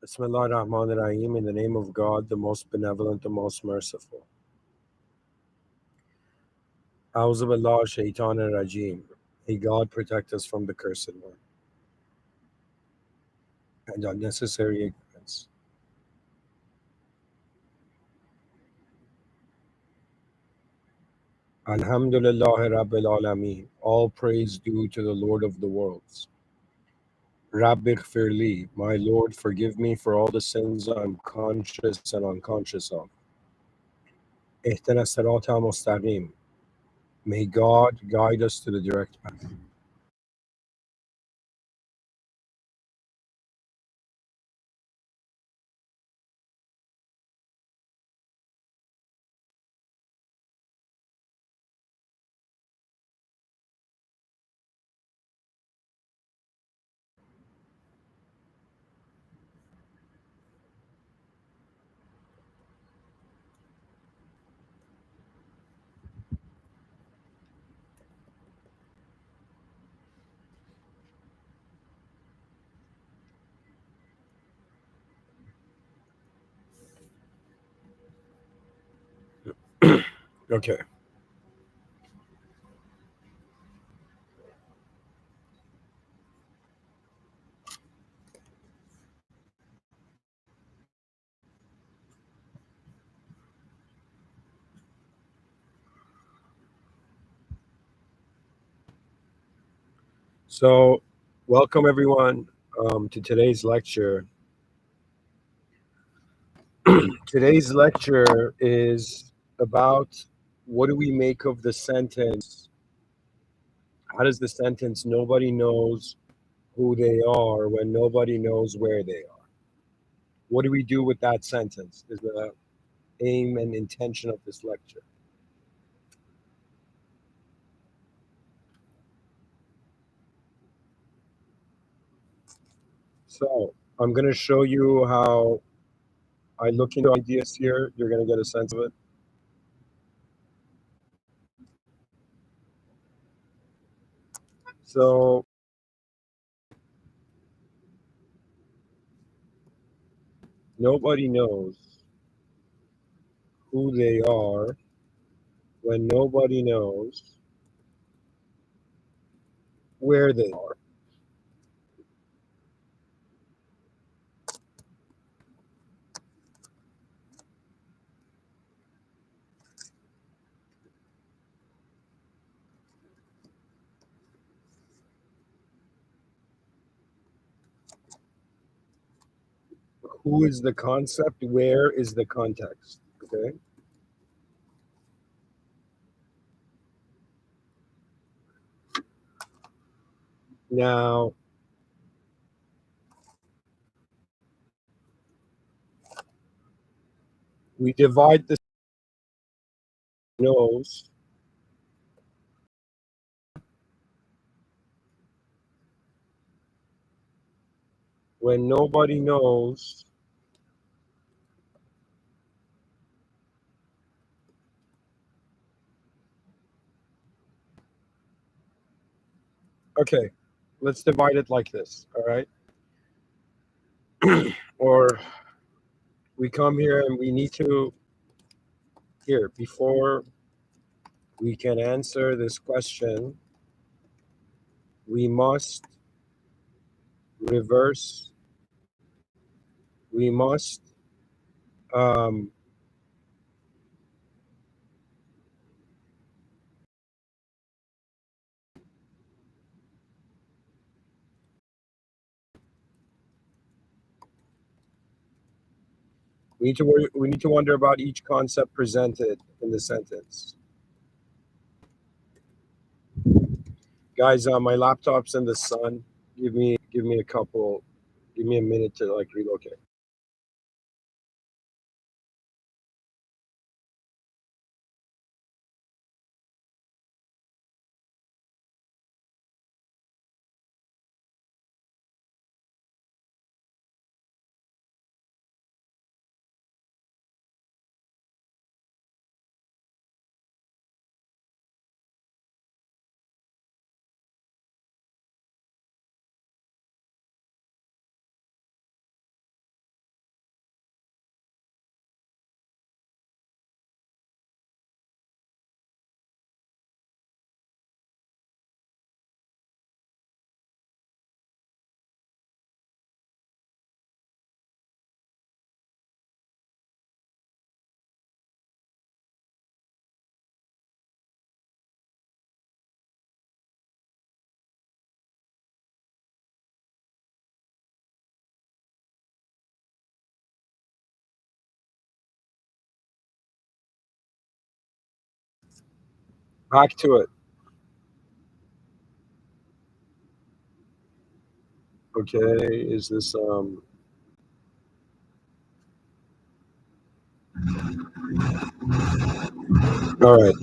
Bismillah ar-Rahman ar-Rahim, in the name of God, the most benevolent, the most merciful. A'udhu billah shaitan ar-Rajim. May God protect us from the cursed one and unnecessary ignorance. Alhamdulillah Rabbil Alameen. All praise due to the Lord of the worlds. Rabbi Firli, my Lord, forgive me for all the sins I'm conscious and unconscious of. Ihtana sirata mustaqim. May God guide us to the direct path. Okay. So, welcome everyone to today's lecture. Today's lecture is about what do we make of the sentence? How does the sentence nobody knows who they are when nobody knows where they are? What do we do with that sentence? Is the aim and intention of this lecture. So, I'm going to show you how I look into ideas here. You're going to get a sense of it. So, nobody knows who they are when nobody knows where they are. Who is the concept? Where is the context? Okay. Now, we divide the knows when nobody knows okay, let's divide it like this, all right? Or we come here and we need to here before we can answer this question, we must reverse, we must um, we need to wonder about each concept presented in the sentence. Guys, my laptop's in the sun. Give me a couple, give me a minute to like relocate. Back to it. Okay, is this all right.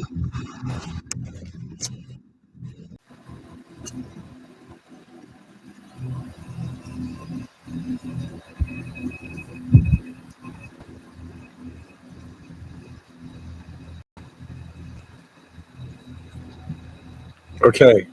Okay.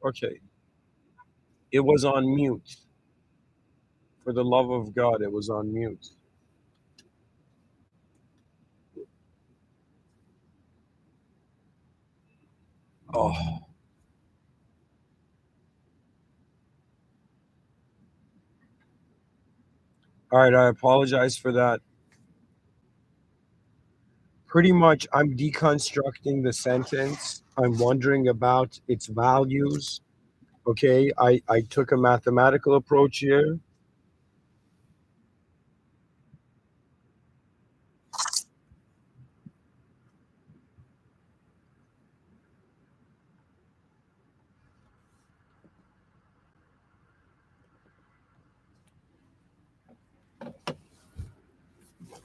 Okay, it was on mute. For the love of God, it was on mute. Oh, all right. I apologize for that. Pretty much, I'm deconstructing the sentence. I'm wondering about its values. Okay, I took a mathematical approach here.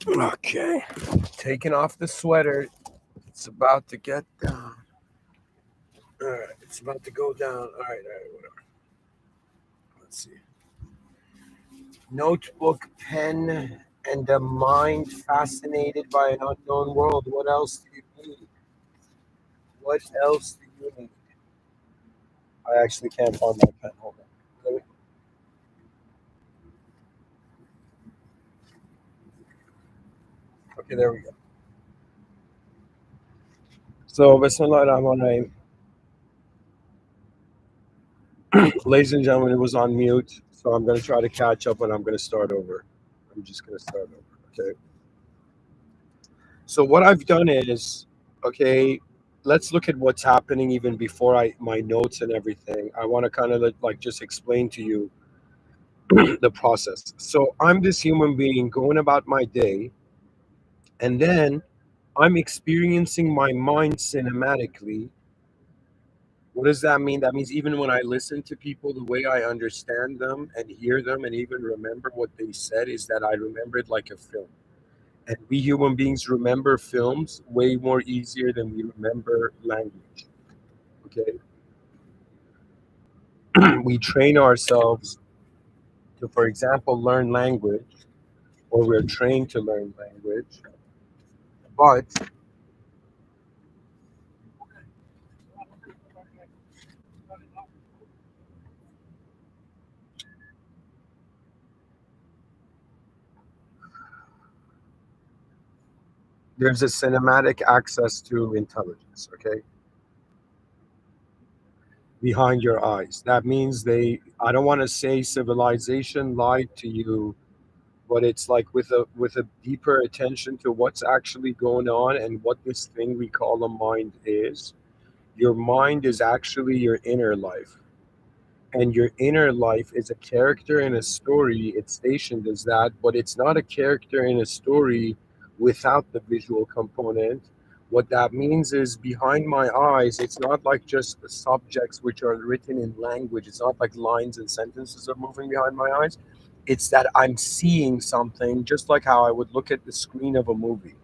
Okay, taking off the sweater. It's about to get down. All right, it's about to go down. All right, whatever. Let's see. Notebook, pen, and a mind fascinated by an unknown world. What else do you need? What else do you need? I actually can't find my pen. Hold on. Okay, there we go. So, Bismillah ar-Rahman ladies and gentlemen, it was on mute. So I'm going to try to catch up and I'm going to start over. I'm just going to start over. Okay. So what I've done is, okay, let's look at what's happening even before my notes and everything. I want to kind of like just explain to you the process. So I'm this human being going about my day, and then I'm experiencing my mind cinematically. What does that mean? That means even when I listen to people, the way I understand them and hear them and even remember what they said is that I remember it like a film. And we human beings remember films way more easier than we remember language. Okay. We train ourselves to, for example, learn language, or we're trained to learn language, but there's a cinematic access to intelligence, okay, behind your eyes. That means I don't want to say civilization lied to you, but it's like with a deeper attention to what's actually going on and what this thing we call a mind is. Your mind is actually your inner life, and your inner life is a character in a story. It's stationed as that, but it's not a character in a story without the visual component. What that means is behind my eyes, it's not like just the subjects which are written in language. It's not like lines and sentences are moving behind my eyes. It's that I'm seeing something just like how I would look at the screen of a movie.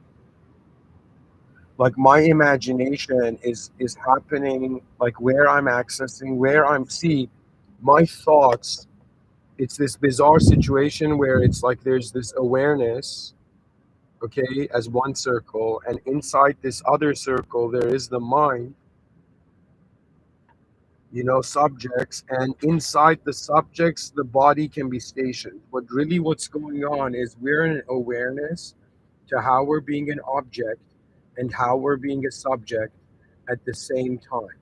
Like my imagination is happening, like where I'm accessing, where I'm see my thoughts. It's this bizarre situation where it's like there's this awareness, okay, as one circle, and inside this other circle there is the mind, subjects, and inside the subjects the body can be stationed. But really what's going on is we're in awareness to how we're being an object and how we're being a subject at the same time.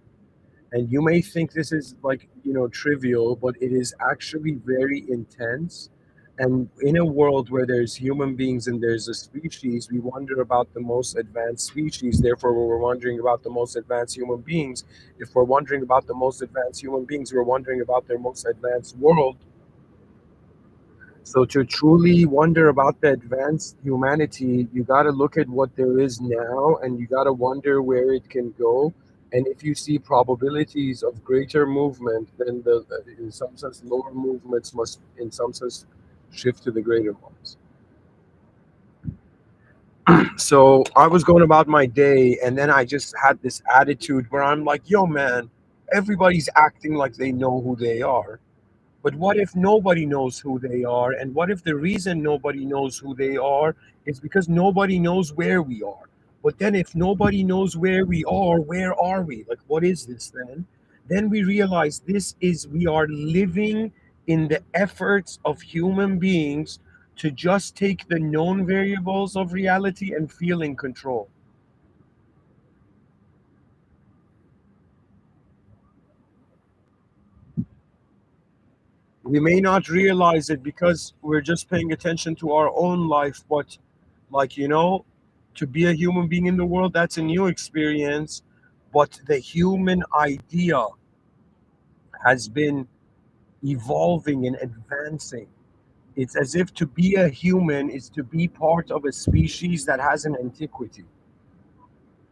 And you may think this is like, trivial, but it is actually very intense. And in a world where there's human beings and there's a species, we wonder about the most advanced species. Therefore, we're wondering about the most advanced human beings. If we're wondering about the most advanced human beings, we're wondering about their most advanced world. So to truly wonder about the advanced humanity, you got to look at what there is now, and you got to wonder where it can go. And if you see probabilities of greater movement, then in some sense, lower movements must, in some sense, shift to the greater ones. So I was going about my day, and then I just had this attitude where I'm like, yo, man, everybody's acting like they know who they are. But what if nobody knows who they are? And what if the reason nobody knows who they are is because nobody knows where we are? But then, if nobody knows where we are we? Like, what is this then? Then we realize this is, we are living in the efforts of human beings to just take the known variables of reality and feel in control. We may not realize it because we're just paying attention to our own life, but like, to be a human being in the world, that's a new experience. But the human idea has been evolving and advancing. It's as if to be a human is to be part of a species that has an antiquity.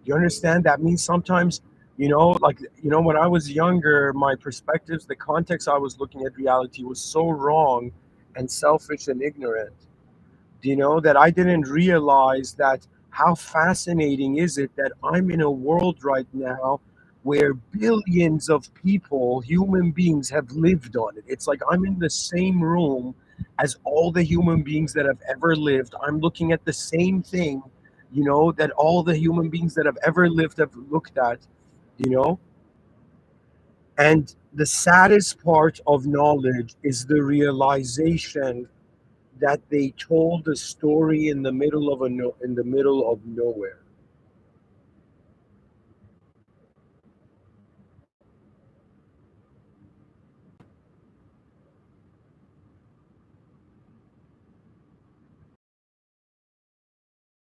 You understand? That means sometimes, like, when I was younger, my perspectives, the context I was looking at reality was so wrong and selfish and ignorant, that I didn't realize that how fascinating is it that I'm in a world right now where billions of people, human beings, have lived on it. It's like I'm in the same room as all the human beings that have ever lived. I'm looking at the same thing, that all the human beings that have ever lived have looked at, you know? And the saddest part of knowledge is the realization that they told a story in the middle of in the middle of nowhere.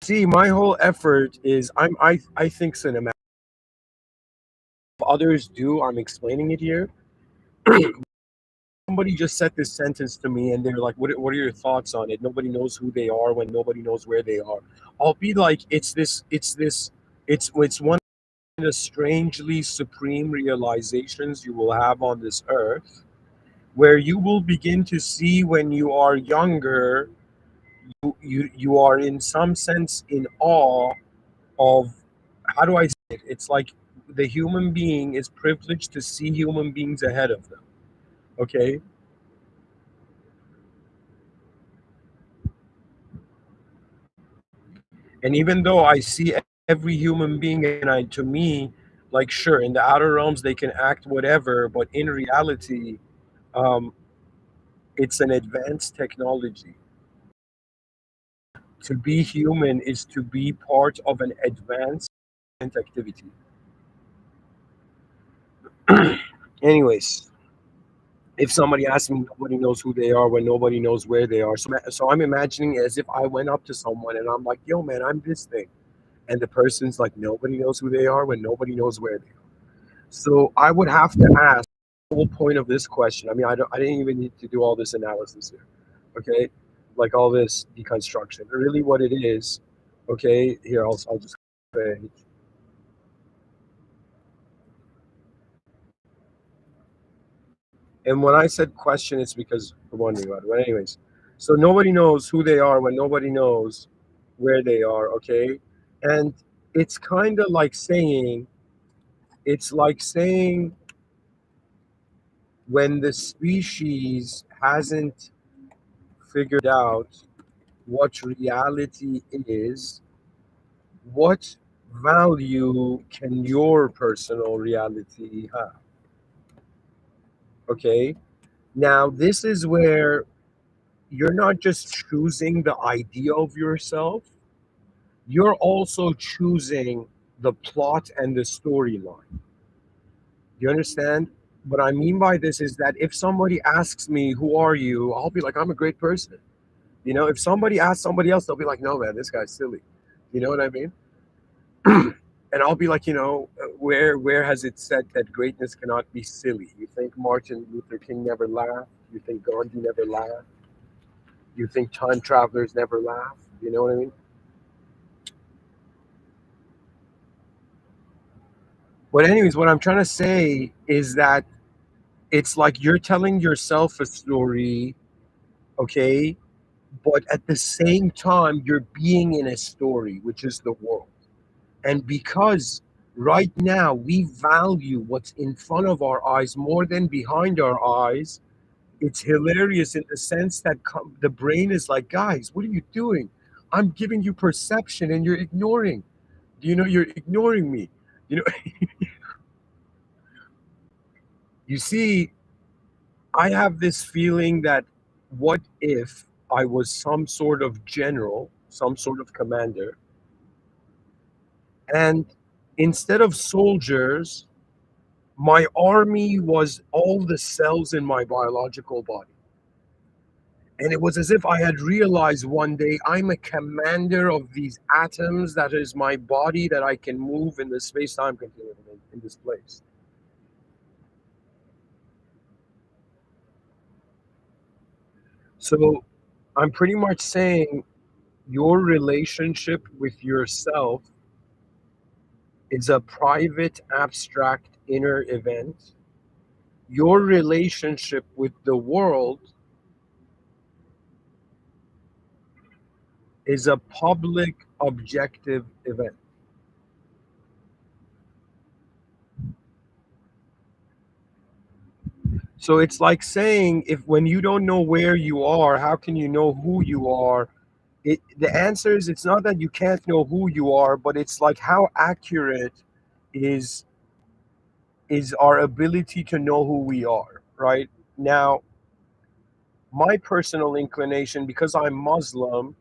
See, my whole effort is I think cinematic. If others do, I'm explaining it here. Somebody just said this sentence to me, and they're like, what are your thoughts on it? Nobody knows who they are when nobody knows where they are. I'll be like, it's one of the strangely supreme realizations you will have on this earth, where you will begin to see when you are younger, you are in some sense in awe of, how do I say it? It's like the human being is privileged to see human beings ahead of them. Okay, and even though I see every human being, and to me, like, sure, in the outer realms they can act whatever, but in reality, um, it's an advanced technology. To be human is to be part of an advanced activity. Anyways, if somebody asks me, nobody knows who they are when nobody knows where they are. So I'm imagining as if I went up to someone and I'm like, yo, man, I'm this thing. And the person's like, nobody knows who they are when nobody knows where they are. So I would have to ask the whole point of this question. I mean, I didn't even need to do all this analysis here. Okay. Like all this deconstruction. Really what it is, okay, here, I'll just page. And when I said question, it's because we're wondering about it. But anyways, so nobody knows who they are when nobody knows where they are. Okay, and it's kind of like saying, it's like saying when the species hasn't figured out what reality is, what value can your personal reality have? Okay, now this is where you're not just choosing the idea of yourself, you're also choosing the plot and the storyline. You understand? What I mean by this is that if somebody asks me, who are you? I'll be like, I'm a great person. If somebody asks somebody else, they'll be like, no, man, this guy's silly. You know what I mean? And I'll be like, where has it said that greatness cannot be silly? You think Martin Luther King never laughed? You think Gandhi never laughed? You think time travelers never laugh? You know what I mean? But anyways, what I'm trying to say is that it's like you're telling yourself a story, okay? But at the same time, you're being in a story, which is the world. And because right now we value what's in front of our eyes more than behind our eyes, it's hilarious in the sense that the brain is like, guys, what are you doing? I'm giving you perception and you're ignoring. You're ignoring me. You know, You see, I have this feeling that what if I was some sort of general, some sort of commander, and instead of soldiers, my army was all the cells in my biological body. And it was as if I had realized one day I'm a commander of these atoms that is my body that I can move in the space time continuum in this place. So I'm pretty much saying your relationship with yourself is a private, abstract inner event. Your relationship with the world is a public, objective event. So it's like saying, if when you don't know where you are, how can you know who you are? The answer is it's not that you can't know who you are, but it's like how accurate is is our ability to know who we are, right? Now, my personal inclination, because I'm Muslim,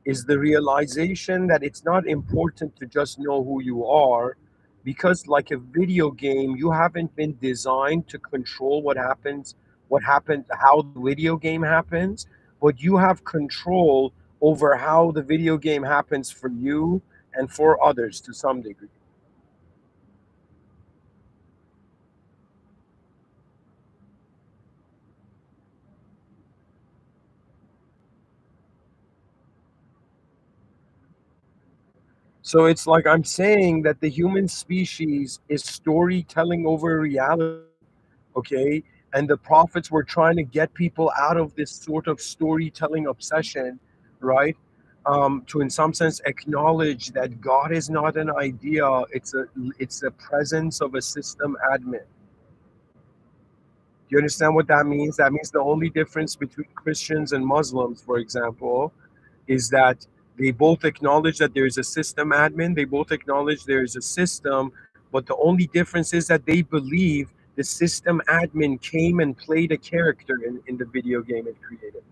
is the realization that it's not important to just know who you are, because like a video game, you haven't been designed to control what happens, how the video game happens, but you have control over how the video game happens for you and for others to some degree. So it's like I'm saying that the human species is storytelling over reality, okay? And the prophets were trying to get people out of this sort of storytelling obsession, right? To, in some sense, acknowledge that God is not an idea; it's a presence of a system admin. Do you understand what that means? That means the only difference between Christians and Muslims, for example, is that they both acknowledge that there is a system admin, they both acknowledge there is a system, but the only difference is that they believe the system admin came and played a character in the video game it created.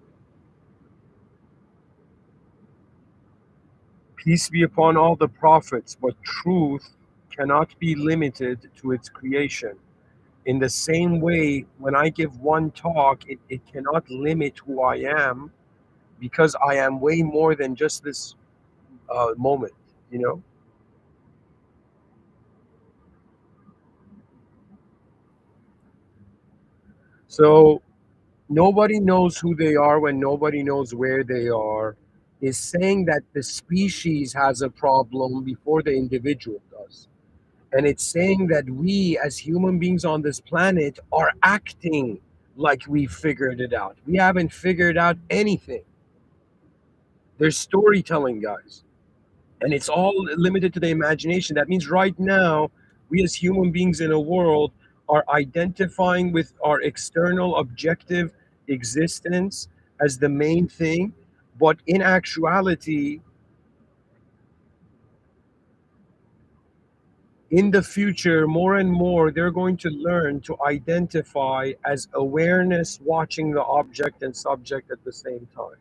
Peace be upon all the prophets, but truth cannot be limited to its creation. In the same way, when I give one talk, it cannot limit who I am, because I am way more than just this moment, you know? So nobody knows who they are when nobody knows where they are is saying that the species has a problem before the individual does. And it's saying that we as human beings on this planet are acting like we figured it out. We haven't figured out anything. There's storytelling, guys. And it's all limited to the imagination. That means right now, we as human beings in a world are identifying with our external objective existence as the main thing. But in actuality, in the future, more and more, they're going to learn to identify as awareness watching the object and subject at the same time.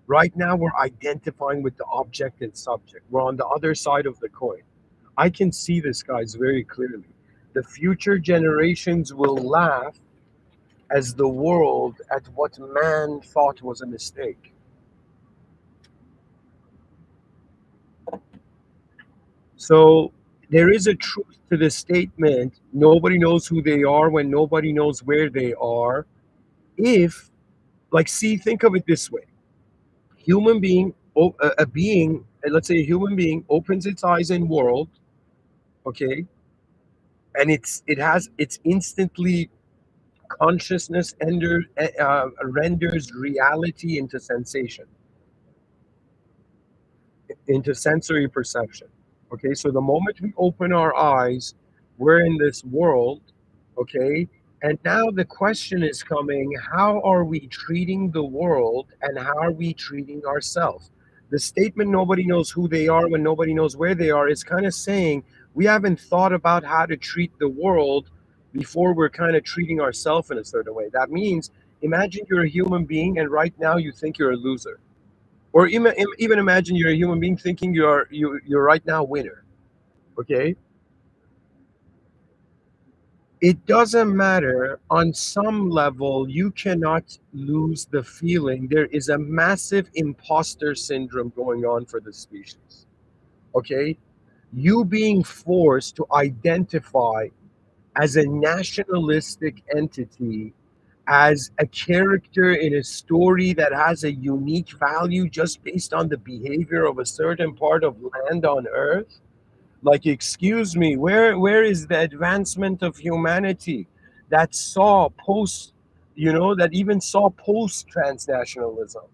Right now, we're identifying with the object and subject. We're on the other side of the coin. I can see this, guys, very clearly. The future generations will laugh as the world at what man thought was a mistake. So there is a truth to the statement nobody knows who they are when nobody knows where they are. If, like, see, think of it this way: human being, a being, let's say a human being opens its eyes in world, okay, and it's instantly consciousness renders reality into sensation, into sensory perception. Okay, so the moment we open our eyes, we're in this world. Okay, and now the question is coming: how are we treating the world, and how are we treating ourselves? The statement nobody knows who they are when nobody knows where they are is kind of saying we haven't thought about how to treat the world before we're kind of treating ourselves in a certain way. That means imagine you're a human being and right now you think you're a loser. Or even imagine you're a human being thinking you're right now a winner. Okay? It doesn't matter. On some level, you cannot lose the feeling. There is a massive imposter syndrome going on for the species. Okay? You being forced to identify as a nationalistic entity, as a character in a story that has a unique value just based on the behavior of a certain part of land on Earth. Like, excuse me, where is the advancement of humanity that saw post, that even saw post transnationalism?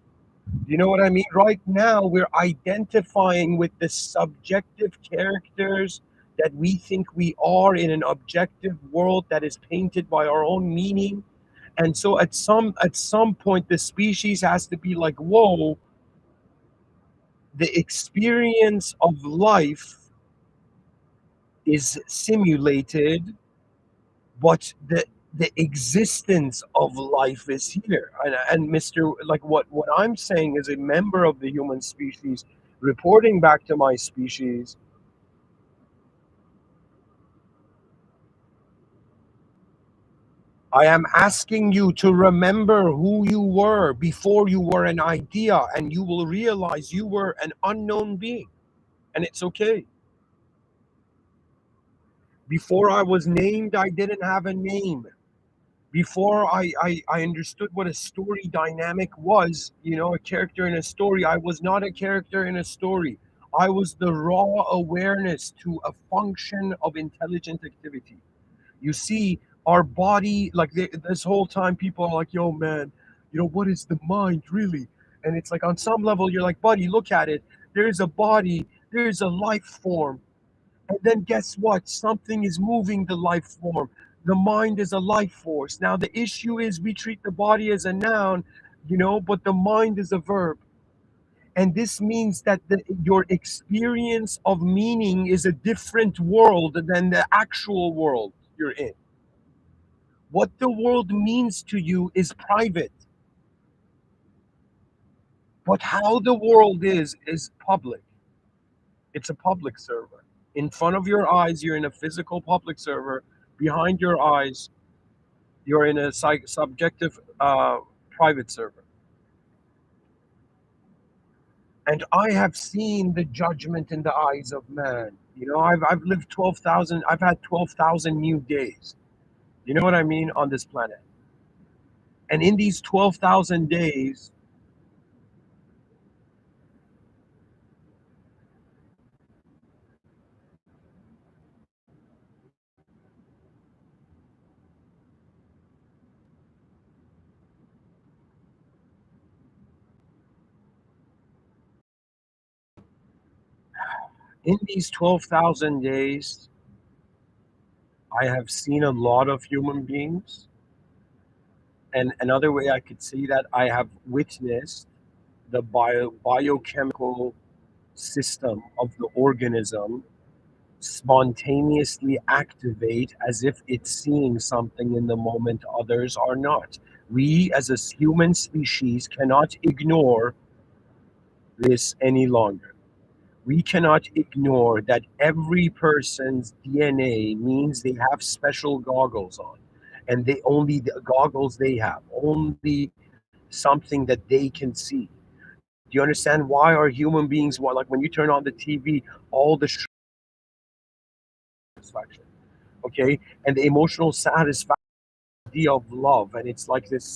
You know what I mean? Right now, we're identifying with the subjective characters that we think we are in an objective world that is painted by our own meaning. And so at some point, the species has to be like, whoa, the experience of life is simulated, but the existence of life is here. And Mr. Like what I'm saying as a member of the human species, reporting back to my species, I am asking you to remember who you were before you were an idea, and you will realize you were an unknown being, and it's okay. Before I was named, I didn't have a name. Before I understood what a story dynamic was, a character in a story, I was not a character in a story. I was the raw awareness to a function of intelligent activity. You see, our body, like this whole time, people are like, yo, man, what is the mind really? And it's like, on some level, you're like, buddy, look at it. There's a body, there's a life form, and then guess what? Something is moving the life form. The mind is a life force. Now, the issue is we treat the body as a noun, but the mind is a verb. And this means that your experience of meaning is a different world than the actual world you're in. What the world means to you is private, but how the world is public. It's a public server. In front of your eyes, you're in a physical public server. Behind your eyes, you're in a subjective private server. And I have seen the judgment in the eyes of man. I've lived 12,000, I've had 12,000 new days. You know what I mean? On this planet. And in these 12,000 days, in these 12,000 days, I have seen a lot of human beings. And another way I could see that, I have witnessed the biochemical system of the organism spontaneously activate as if it's seeing something in the moment others are not. We as a human species cannot ignore this any longer. We cannot ignore that every person's DNA means they have special goggles on, and they only the goggles they have, only something that they can see. Do you understand why are human beings, why, like when you turn on the TV, all the satisfaction, okay, and the emotional satisfaction idea of love, and it's like this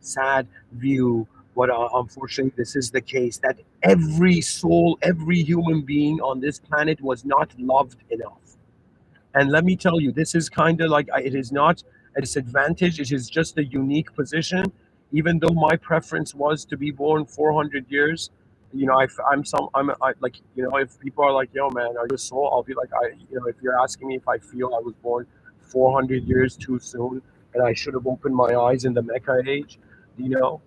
sad view. But unfortunately, this is the case that every soul, every human being on this planet was not loved enough. And let me tell you, this is kind of like, it is not a disadvantage. It is just a unique position. Even though my preference was to be born 400 years, if people are like, yo, man, are you a soul? I'll be like, if you're asking me if I feel I was born 400 years too soon and I should have opened my eyes in the Mecha age, you know,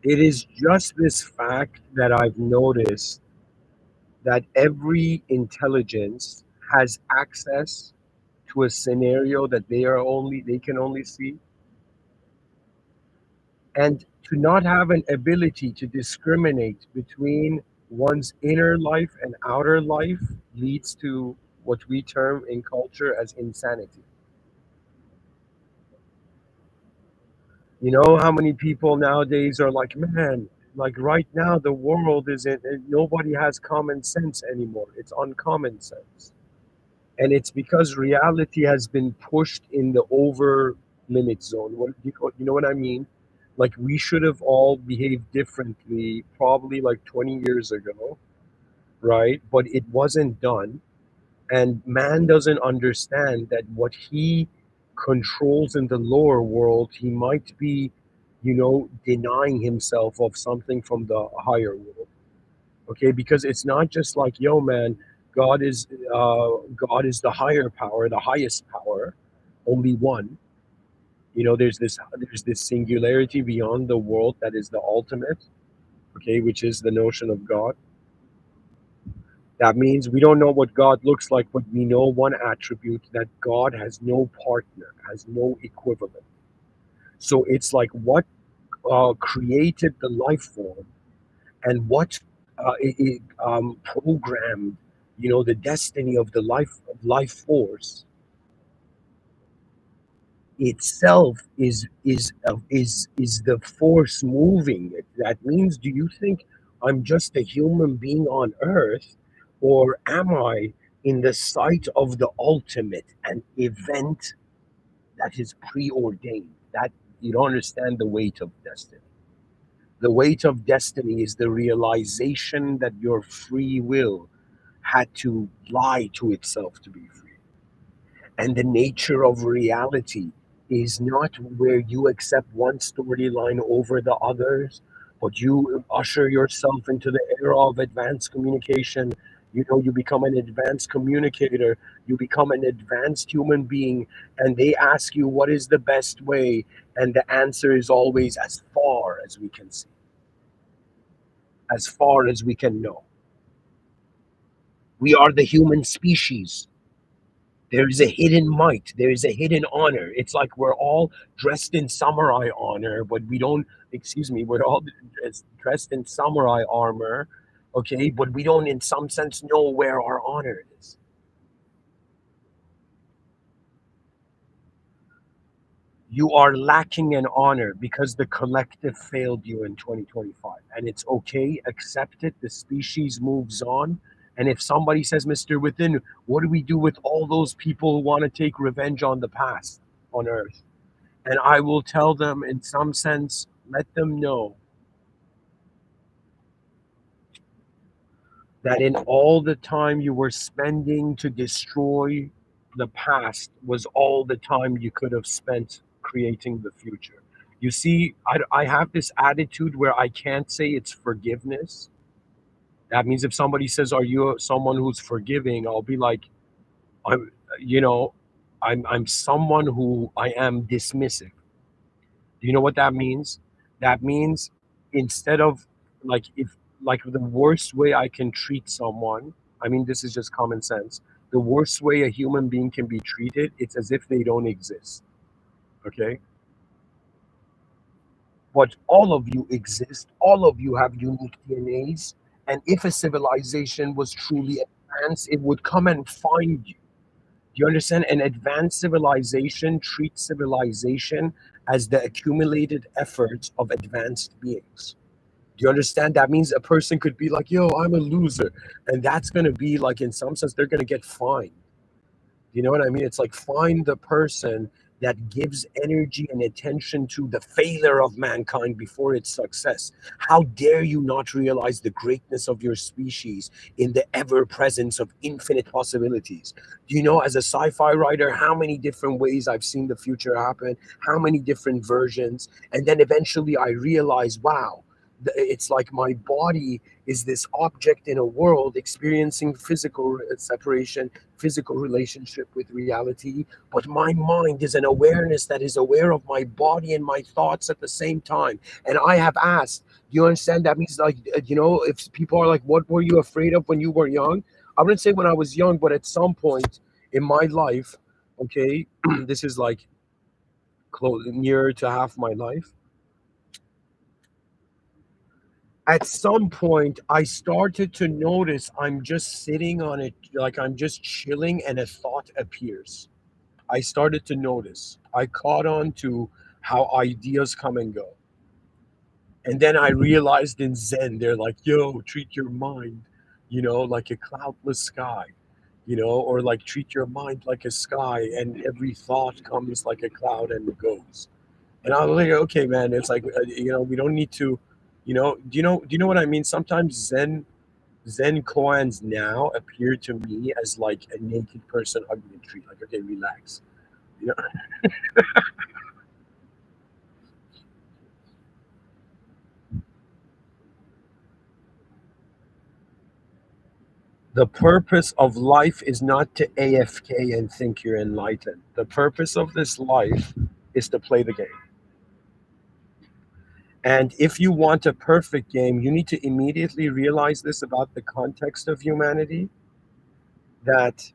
It is just this fact that I've noticed that every intelligence has access to a scenario that they can only see, and to not have an ability to discriminate between one's inner life and outer life leads to what we term in culture as insanity. You know how many people nowadays are like, man, like right now the world isn't, nobody has common sense anymore. It's uncommon sense. And it's because reality has been pushed in the over limit zone. You know what I mean? Like we should have all behaved differently probably like 20 years ago, right? But it wasn't done. And man doesn't understand that what he controls in the lower world, he might be, denying himself of something from the higher world. Okay, because it's not just like, yo, man, God is God is the higher power, the highest power, only one. There's this singularity beyond the world that is the ultimate. Okay, which is the notion of God. That means we don't know what God looks like, but we know one attribute, that God has no partner, has no equivalent. So it's like what created the life form, and what programmed, the destiny of the life force itself is the force moving it. That means, do you think I'm just a human being on earth, or am I in the sight of the ultimate, an event that is preordained? That you don't understand the weight of destiny. The weight of destiny is the realization that your free will had to lie to itself to be free. And the nature of reality is not where you accept one storyline over the others, but you usher yourself into the era of advanced communication. You become an advanced communicator, you become an advanced human being, and they ask you what is the best way, and the answer is always as far as we can see, as far as we can know. We are the human species. There is a hidden might. There is a hidden honor. It's like we're all dressed in samurai honor, but we don't, excuse me, we're all dressed in samurai armor, okay, but we don't, in some sense, know where our honor is. You are lacking in honor because the collective failed you in 2025. And it's okay, accept it. The species moves on. And if somebody says, Mr. Within, what do we do with all those people who want to take revenge on the past on Earth? And I will tell them, in some sense, let them know that in all the time you were spending to destroy the past was all the time you could have spent creating the future. You see, I have this attitude where I can't say it's forgiveness. That means if somebody says, "Are you someone who's forgiving?" I'll be like, "I'm, you know, I'm someone who I am dismissive." Do you know what that means? That means, instead of, like, if, like, the worst way I can treat someone, I mean, this is just common sense. The worst way a human being can be treated, it's as if they don't exist. Okay? But all of you exist, all of you have unique DNAs, and if a civilization was truly advanced, it would come and find you. Do you understand? An advanced civilization treats civilization as the accumulated efforts of advanced beings. Do you understand? That means a person could be like, yo, I'm a loser. And that's going to be like, in some sense, they're going to get fined. You know what I mean? It's like, find the person that gives energy and attention to the failure of mankind before its success. How dare you not realize the greatness of your species in the ever presence of infinite possibilities? Do you know, as a sci fi writer, how many different ways I've seen the future happen, how many different versions? And then eventually I realize, wow, It's like my body is this object in a world experiencing physical separation, physical relationship with reality, but my mind is an awareness that is aware of my body and my thoughts at the same time. And I have asked, do you understand? That means, like, if people are like, what were you afraid of when you were young? I wouldn't say when I was young, but at some point in my life, okay, this is like close nearer to half my life. At some point I started to notice I'm just sitting on it, like I'm just chilling, and a thought appears. I started to notice. I caught on to how ideas come and go. And then I realized in Zen, they're like, yo, treat your mind, like a cloudless sky, or like treat your mind like a sky, and every thought comes like a cloud and goes. And I'm like, okay, man, it's like, we don't need to, do you know what I mean? Sometimes Zen koans now appear to me as like a naked person hugging a tree. Like, okay, relax. You know, the purpose of life is not to AFK and think you're enlightened. The purpose of this life is to play the game. And if you want a perfect game, you need to immediately realize this about the context of humanity, that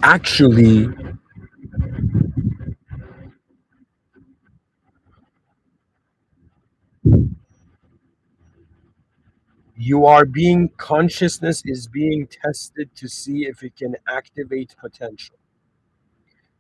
actually consciousness is being tested to see if it can activate potential.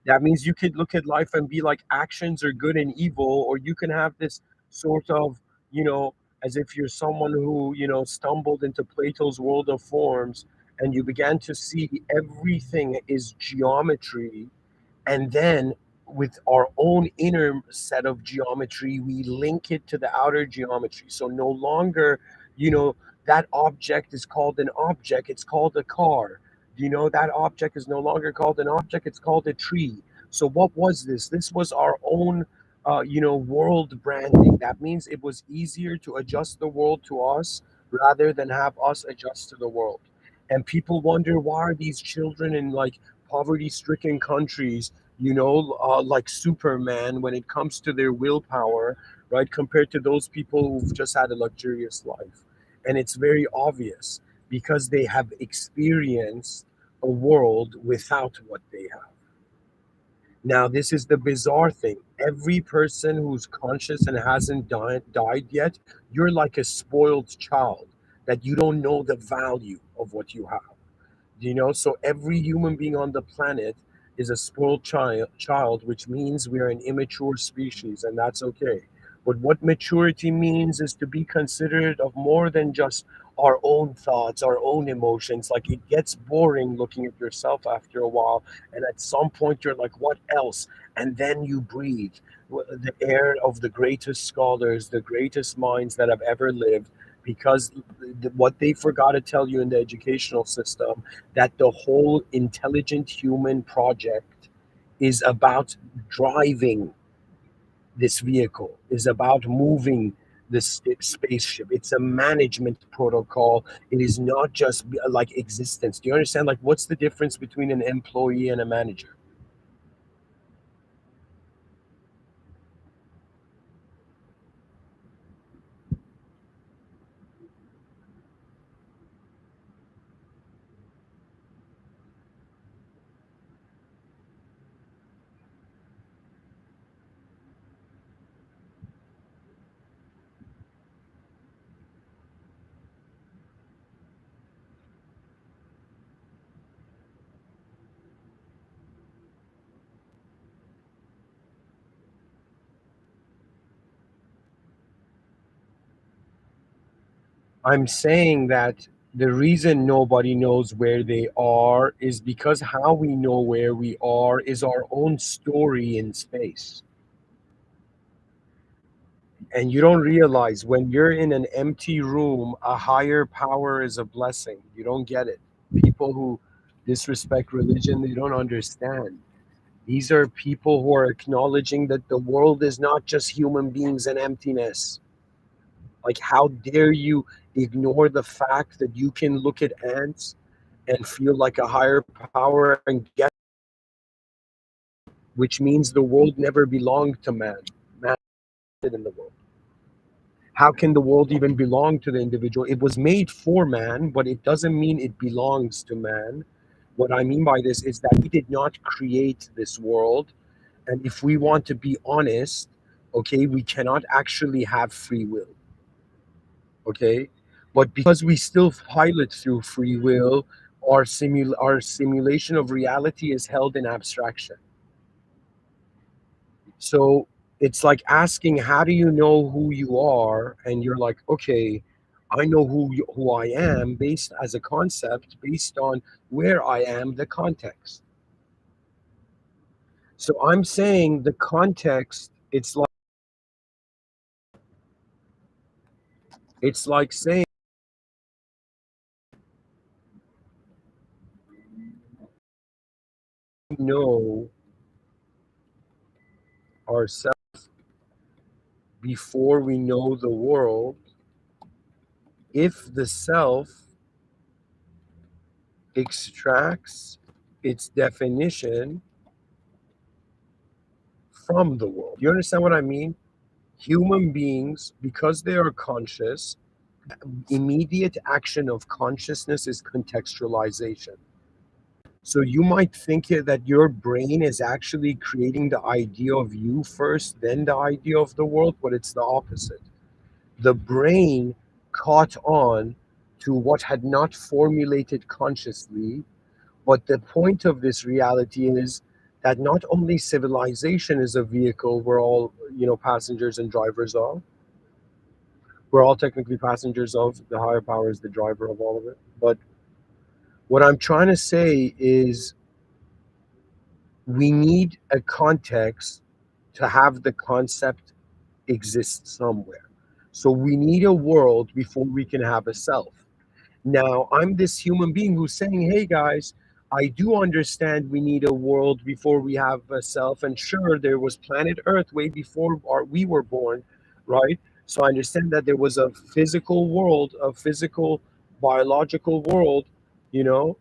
That means you could look at life and be like, actions are good and evil, or you can have this sort of, you know, as if you're someone who, stumbled into Plato's world of forms, and you began to see everything is geometry. And then with our own inner set of geometry, we link it to the outer geometry. So no longer, you know that object is called an object, it's called a car. That object is no longer called an object, it's called a tree. So what was this was our own world branding. That means it was easier to adjust the world to us rather than have us adjust to the world. And people wonder, why are these children in like poverty stricken countries, like Superman when it comes to their willpower, right, compared to those people who've just had a luxurious life. And it's very obvious because they have experienced a world without what they have. Now, this is the bizarre thing. Every person who's conscious and hasn't died yet, you're like a spoiled child that you don't know the value of what you have. So every human being on the planet is a spoiled child, which means we are an immature species, and that's okay. But what maturity means is to be considerate of more than just our own thoughts, our own emotions. Like, it gets boring looking at yourself after a while, and at some point you're like, what else? And then you breathe the air of the greatest scholars, the greatest minds that have ever lived, because what they forgot to tell you in the educational system, that the whole intelligent human project is about driving this vehicle, is about moving this spaceship. It's a management protocol. It is not just like existence. Do you understand? Like, what's the difference between an employee and a manager? I'm saying that the reason nobody knows where they are is because how we know where we are is our own story in space. And you don't realize when you're in an empty room, a higher power is a blessing. You don't get it. People who disrespect religion, they don't understand. These are people who are acknowledging that the world is not just human beings and emptiness. Like, how dare you ignore the fact that you can look at ants and feel like a higher power and get, which means the world never belonged to man. Man in the world. How can the world even belong to the individual? It was made for man, but it doesn't mean it belongs to man. What I mean by this is that we did not create this world. And if we want to be honest, okay, we cannot actually have free will. Okay. But because we still pilot through free will, our simulation of reality is held in abstraction. So it's like asking, how do you know who you are? And you're like, okay, I know who I am based as a concept based on where I am, the context. So I'm saying the context, it's like saying know ourselves before we know the world if the self extracts its definition from the world. You understand what I mean? Human beings, because they are conscious, immediate action of consciousness is contextualization. So you might think that your brain is actually creating the idea of you first, then the idea of the world, but it's the opposite. The brain caught on to what had not formulated consciously, but the point of this reality is that not only civilization is a vehicle we're all, passengers and drivers of, we're all technically passengers of, the higher power is the driver of all of it. But what I'm trying to say is we need a context to have the concept exist somewhere. So we need a world before we can have a self. Now, I'm this human being who's saying, hey guys, I do understand we need a world before we have a self. And sure, there was planet Earth way before we were born, right? So I understand that there was a physical world, a physical, biological world, you know,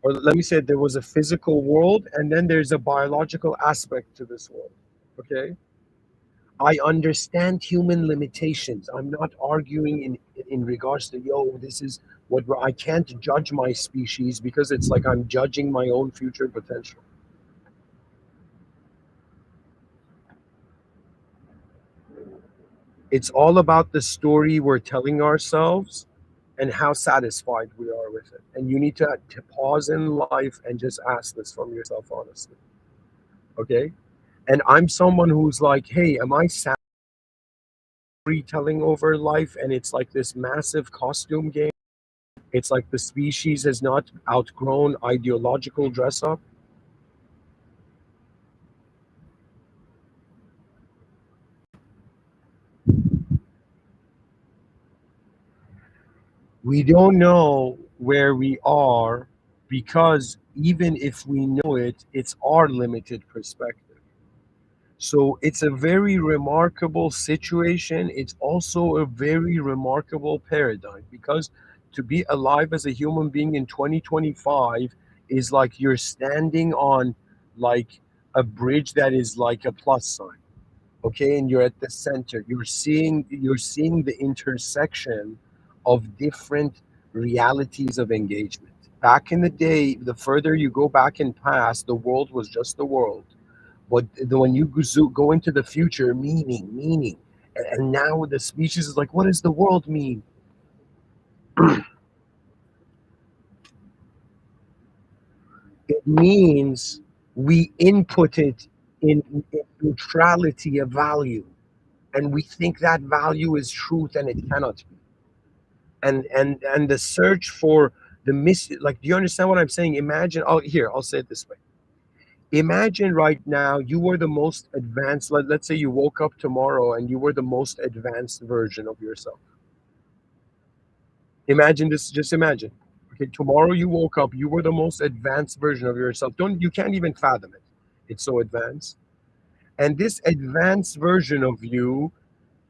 or let me say there was a physical world and then there's a biological aspect to this world, okay? I understand human limitations. I'm not arguing in regards to this is I can't judge my species because it's like I'm judging my own future potential. It's all about the story we're telling ourselves and how satisfied we are with it. And you need to pause in life and just ask this from yourself honestly. Okay? And I'm someone who's like, hey, am I storytelling over life? And it's like this massive costume game. It's like the species has not outgrown ideological dress up. We don't know where we are because even if we know it, it's our limited perspective. So it's a very remarkable situation. It's also a very remarkable paradigm because to be alive as a human being in 2025 is like you're standing on like a bridge that is like a plus sign. Okay, and you're at the center. You're seeing the intersection of different realities of engagement. Back in the day, the further you go back in past, the world was just the world. But when you go into the future, meaning, and now the species is like, what does the world mean? It means we input it in neutrality of value, and we think that value is truth, and it cannot be. And the search for the like, do you understand what I'm saying? Imagine, I'll say it this way. Imagine right now you were the most advanced, let's say you woke up tomorrow and you were the most advanced version of yourself. Imagine this, just imagine. Okay, tomorrow you woke up, you were the most advanced version of yourself. Don't you can't even fathom it. It's so advanced. And this advanced version of you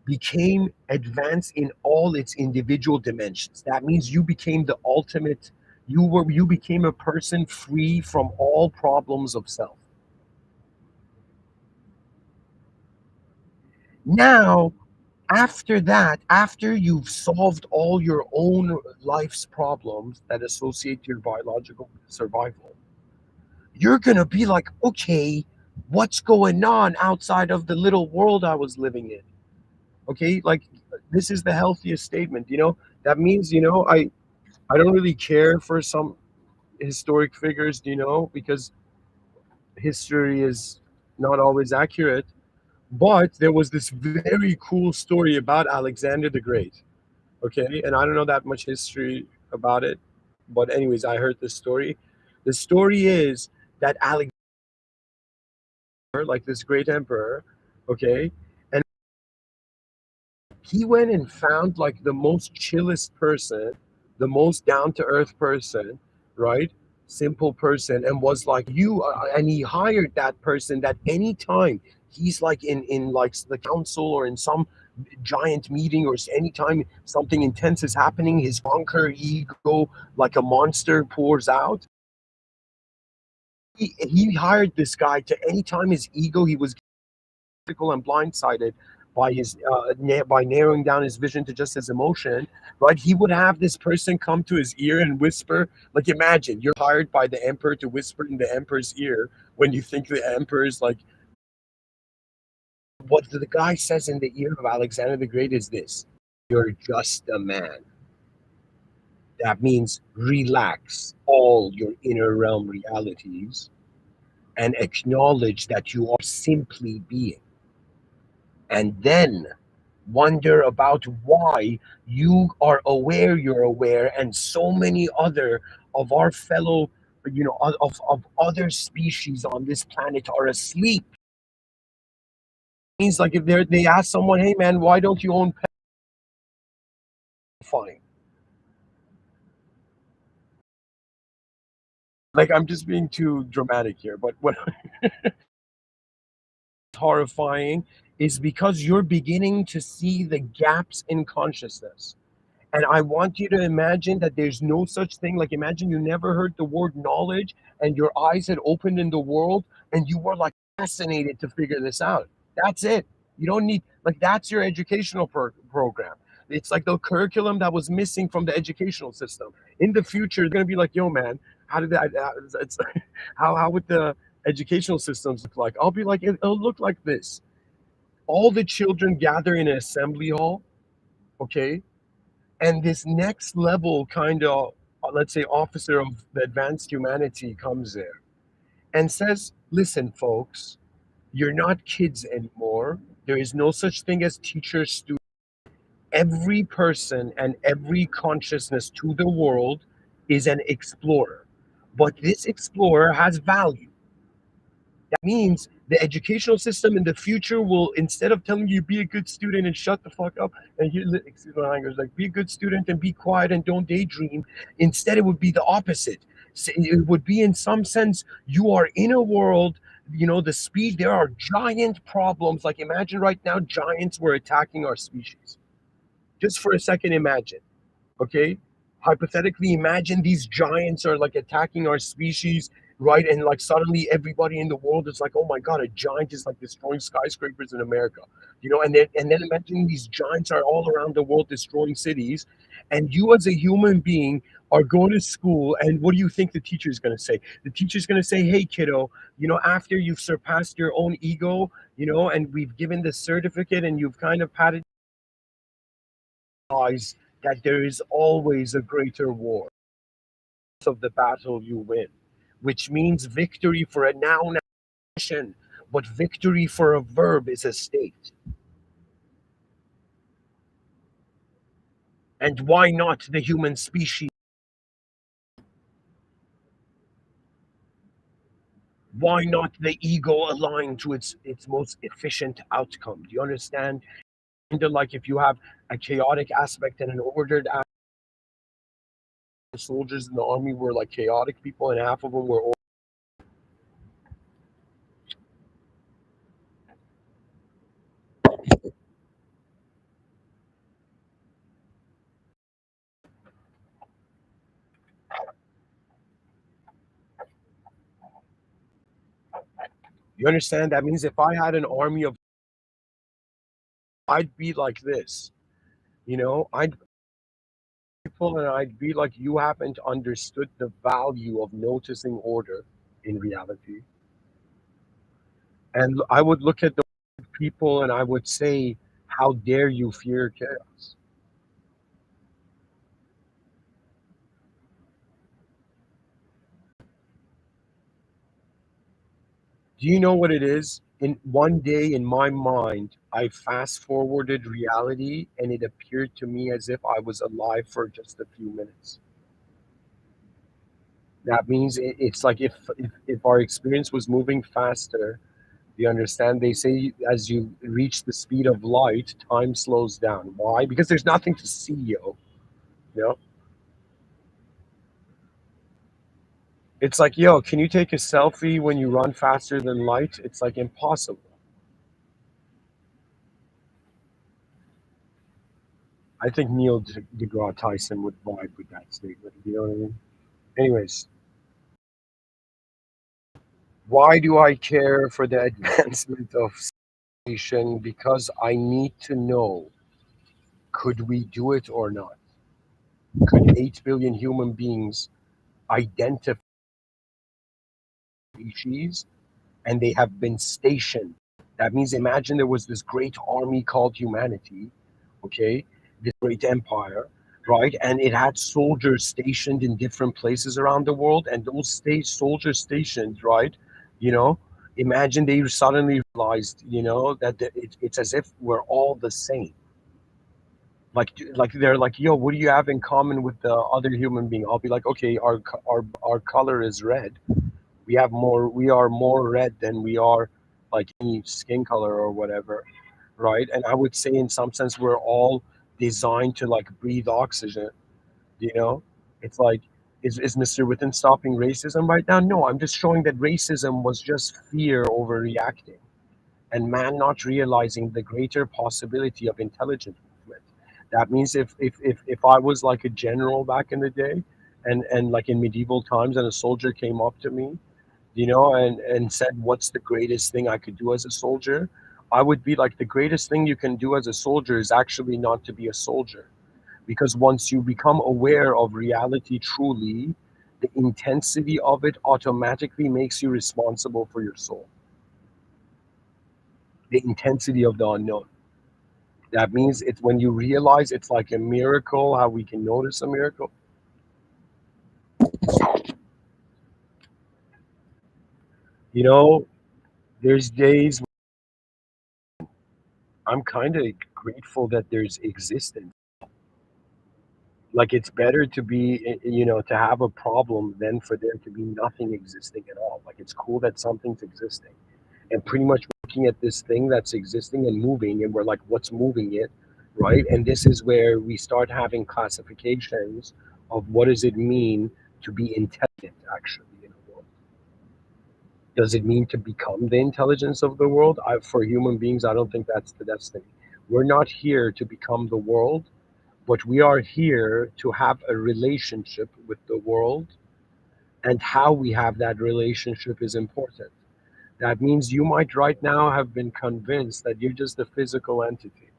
became advanced in all its individual dimensions. That means you became the ultimate, you became a person free from all problems of self. Now, after that, after you've solved all your own life's problems that associate to your biological survival, you're going to be like, okay, what's going on outside of the little world I was living in? Okay, like this is the healthiest statement, that means, I don't really care for some historic figures, because history is not always accurate. But there was this very cool story about Alexander the Great. Okay, and I don't know that much history about it, but anyways, I heard this story. The story is that Alexander, like this great emperor, okay, and he went and found like the most chillest person, the most down to earth person, right? Simple person, and was like, and he hired that person that anytime he's like in like the council or in some giant meeting, or anytime something intense is happening, his conquer ego like a monster pours out. He hired this guy to anytime his ego, he was and blindsided by his by narrowing down his vision to just his emotion, right? He would have this person come to his ear and whisper. Like, imagine you're hired by the emperor to whisper in the emperor's ear when you think the emperor is like. What the guy says in the ear of Alexander the Great is this: "You're just a man." That means relax all your inner realm realities and acknowledge that you are simply being. And then wonder about why you are aware you're aware, and so many other of our fellow, of other species on this planet are asleep. Means like if they ask someone, hey man, why don't you own pet? Fine. Like, I'm just being too dramatic here, but what horrifying is because you're beginning to see the gaps in consciousness. And I want you to imagine that there's no such thing. Like, imagine you never heard the word knowledge and your eyes had opened in the world and you were like fascinated to figure this out. That's it. You don't need, like, that's your educational program. It's like the curriculum that was missing from the educational system. In the future, they're going to be like, yo, man, how did that, it's, how would the educational systems look like? I'll be like, it'll look like this. All the children gather in an assembly hall, okay? And this next level kind of, let's say, officer of the advanced humanity comes there and says, listen folks, you're not kids anymore. There is no such thing as teacher student. Every person and every consciousness to the world is an explorer, but this explorer has value. That means the educational system in the future will, instead of telling you be a good student and shut the fuck up, and you, excuse my language, like be a good student and be quiet and don't daydream, instead it would be the opposite. So it would be, in some sense, you are in a world, the speed, there are giant problems. Like, imagine right now giants were attacking our species. Just for a second, imagine. Okay, hypothetically, imagine these giants are like attacking our species, right? And like suddenly everybody in the world is like, oh my god, a giant is like destroying skyscrapers in America, and then imagine these giants are all around the world destroying cities, and you as a human being are going to school, and what do you think the teacher is going to say? The teacher is going to say, hey kiddo, after you've surpassed your own ego, and we've given the certificate and you've kind of patted eyes, that there is always a greater war of the battle you win, which means victory for a noun action, but victory for a verb is a state. And why not the human species? Why not the ego aligned to its most efficient outcome? Do you understand? Kind of like if you have a chaotic aspect and an ordered aspect, soldiers in the army were like chaotic people, and half of them were. You understand? That means if I had an army of, I'd be like this. I'd people, and I'd be like, you haven't understood the value of noticing order in reality. And I would look at the people and I would say, how dare you fear chaos? Do you know what it is? In one day in my mind, I fast forwarded reality and it appeared to me as if I was alive for just a few minutes. That means it's like if our experience was moving faster, you understand? They say as you reach the speed of light, time slows down. Why? Because there's nothing to see, yo. You know? It's like, yo, can you take a selfie when you run faster than light? It's like impossible. I think Neil deGrasse Tyson would vibe with that statement. You know what I mean? Anyways, why do I care for the advancement of civilization? Because I need to know, could we do it or not? Could 8 billion human beings identify species and they have been stationed? That means imagine there was this great army called humanity, okay, this great empire, right? And it had soldiers stationed in different places around the world, and those soldiers stationed, right? You know, imagine they suddenly realized, that it's as if we're all the same. Like they're like, yo, what do you have in common with the other human being? I'll be like, okay, our color is red. We are more red than we are like any skin color or whatever, right? And I would say in some sense we're all designed to like breathe oxygen. you know it's like, is Mr. Within stopping racism right now? No, I'm just showing that racism was just fear overreacting and man not realizing the greater possibility of intelligent movement. That means if I was like a general back in the day, and like in medieval times, and a soldier came up to me, and said, what's the greatest thing I could do as a soldier? I would be like, the greatest thing you can do as a soldier is actually not to be a soldier. Because once you become aware of reality truly, the intensity of it automatically makes you responsible for your soul. The intensity of the unknown. That means it's when you realize it's like a miracle, how we can notice a miracle. You know, there's days I'm kind of grateful that there's existence. Like it's better to be, to have a problem than for there to be nothing existing at all. Like it's cool that something's existing, and pretty much looking at this thing that's existing and moving, and we're like, what's moving it, right? And this is where we start having classifications of what does it mean to be intelligent actually in a world. Does it mean to become the intelligence of the world? For human beings, I don't think that's the destiny. We're not here to become the world, but we are here to have a relationship with the world, and how we have that relationship is important. That means you might right now have been convinced that you're just a physical entity.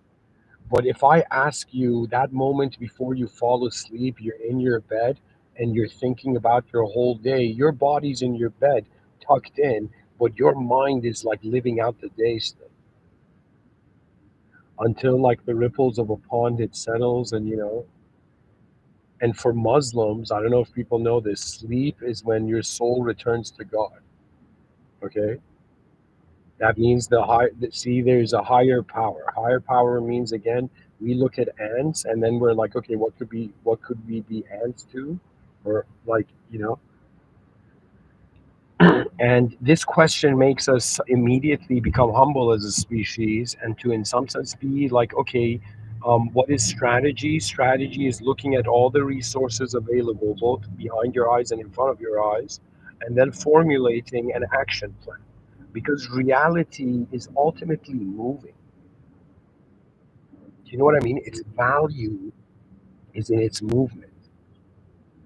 But if I ask you that moment before you fall asleep, you're in your bed and you're thinking about your whole day, your body's in your bed, tucked in, but your mind is like living out the day still. Until like the ripples of a pond, it settles, and for Muslims, I don't know if people know this, sleep is when your soul returns to God. Okay? That means see, there's a higher power. Higher power means, again, we look at ants and then we're like, okay, what could we be ants to? Or like, and this question makes us immediately become humble as a species, and to in some sense be like, okay, What is strategy? Strategy is looking at all the resources available, both behind your eyes and in front of your eyes, and then formulating an action plan. Because reality is ultimately moving. Do you know what I mean? Its value is in its movement.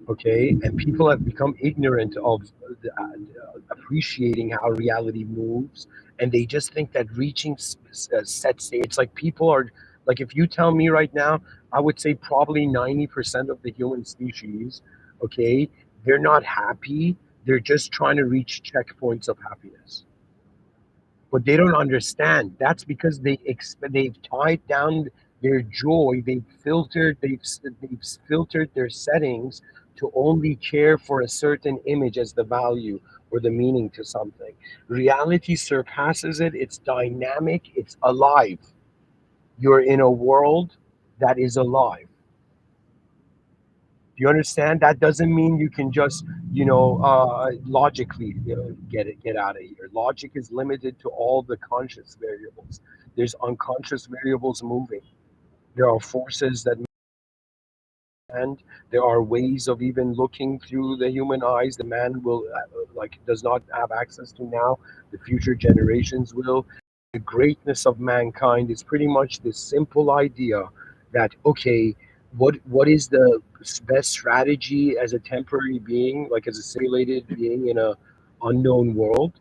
Okay, and people have become ignorant of appreciating how reality moves, and they just think that reaching set state, it's like people are like, if you tell me right now, I would say probably 90% of the human species, okay, they're not happy, they're just trying to reach checkpoints of happiness. But they don't understand. That's because they've tied down their joy. They've filtered their settings to only care for a certain image as the value or the meaning to something. Reality surpasses it. It's dynamic. It's alive. You're in a world that is alive. Do you understand? That doesn't mean you can just, logically, get out of here. Logic is limited to all the conscious variables. There's unconscious variables moving. There are forces that, and there are ways of even looking through the human eyes the man will does not have access to now. The future generations will. The greatness of mankind is pretty much this simple idea that, okay, what is the best strategy as a temporary being, like as a simulated being in a unknown world?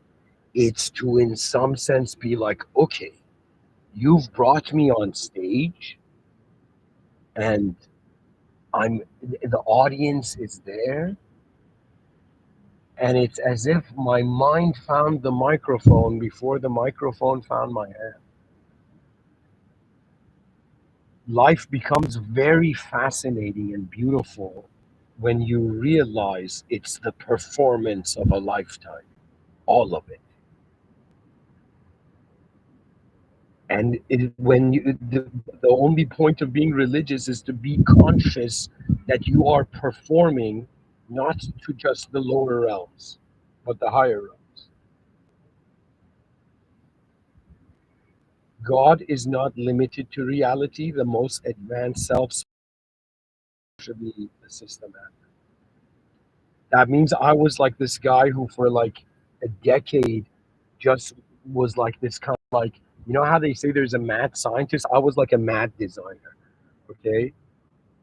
It's to, in some sense, be like, okay, you've brought me on stage, and I'm the audience is there, and it's as if my mind found the microphone before the microphone found my hand. Life becomes very fascinating and beautiful when you realize it's the performance of a lifetime, all of it. And the only point of being religious is to be conscious that you are performing not to just the lower realms, but the higher realms. God is not limited to reality. The most advanced self should be the system. That means I was like this guy who, for like a decade, just was like this kind of like, you know how they say there's a mad scientist? I was like a mad designer. Okay.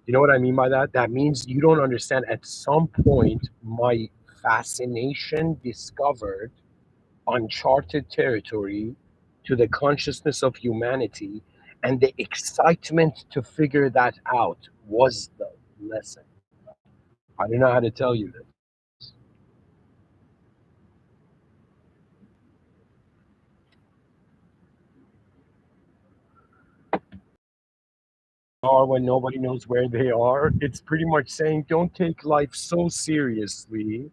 You know what I mean by that? That means you don't understand. At some point, my fascination discovered uncharted territory to the consciousness of humanity, and the excitement to figure that out was the lesson. I don't know how to tell you this. Are when nobody knows where they are. It's pretty much saying don't take life so seriously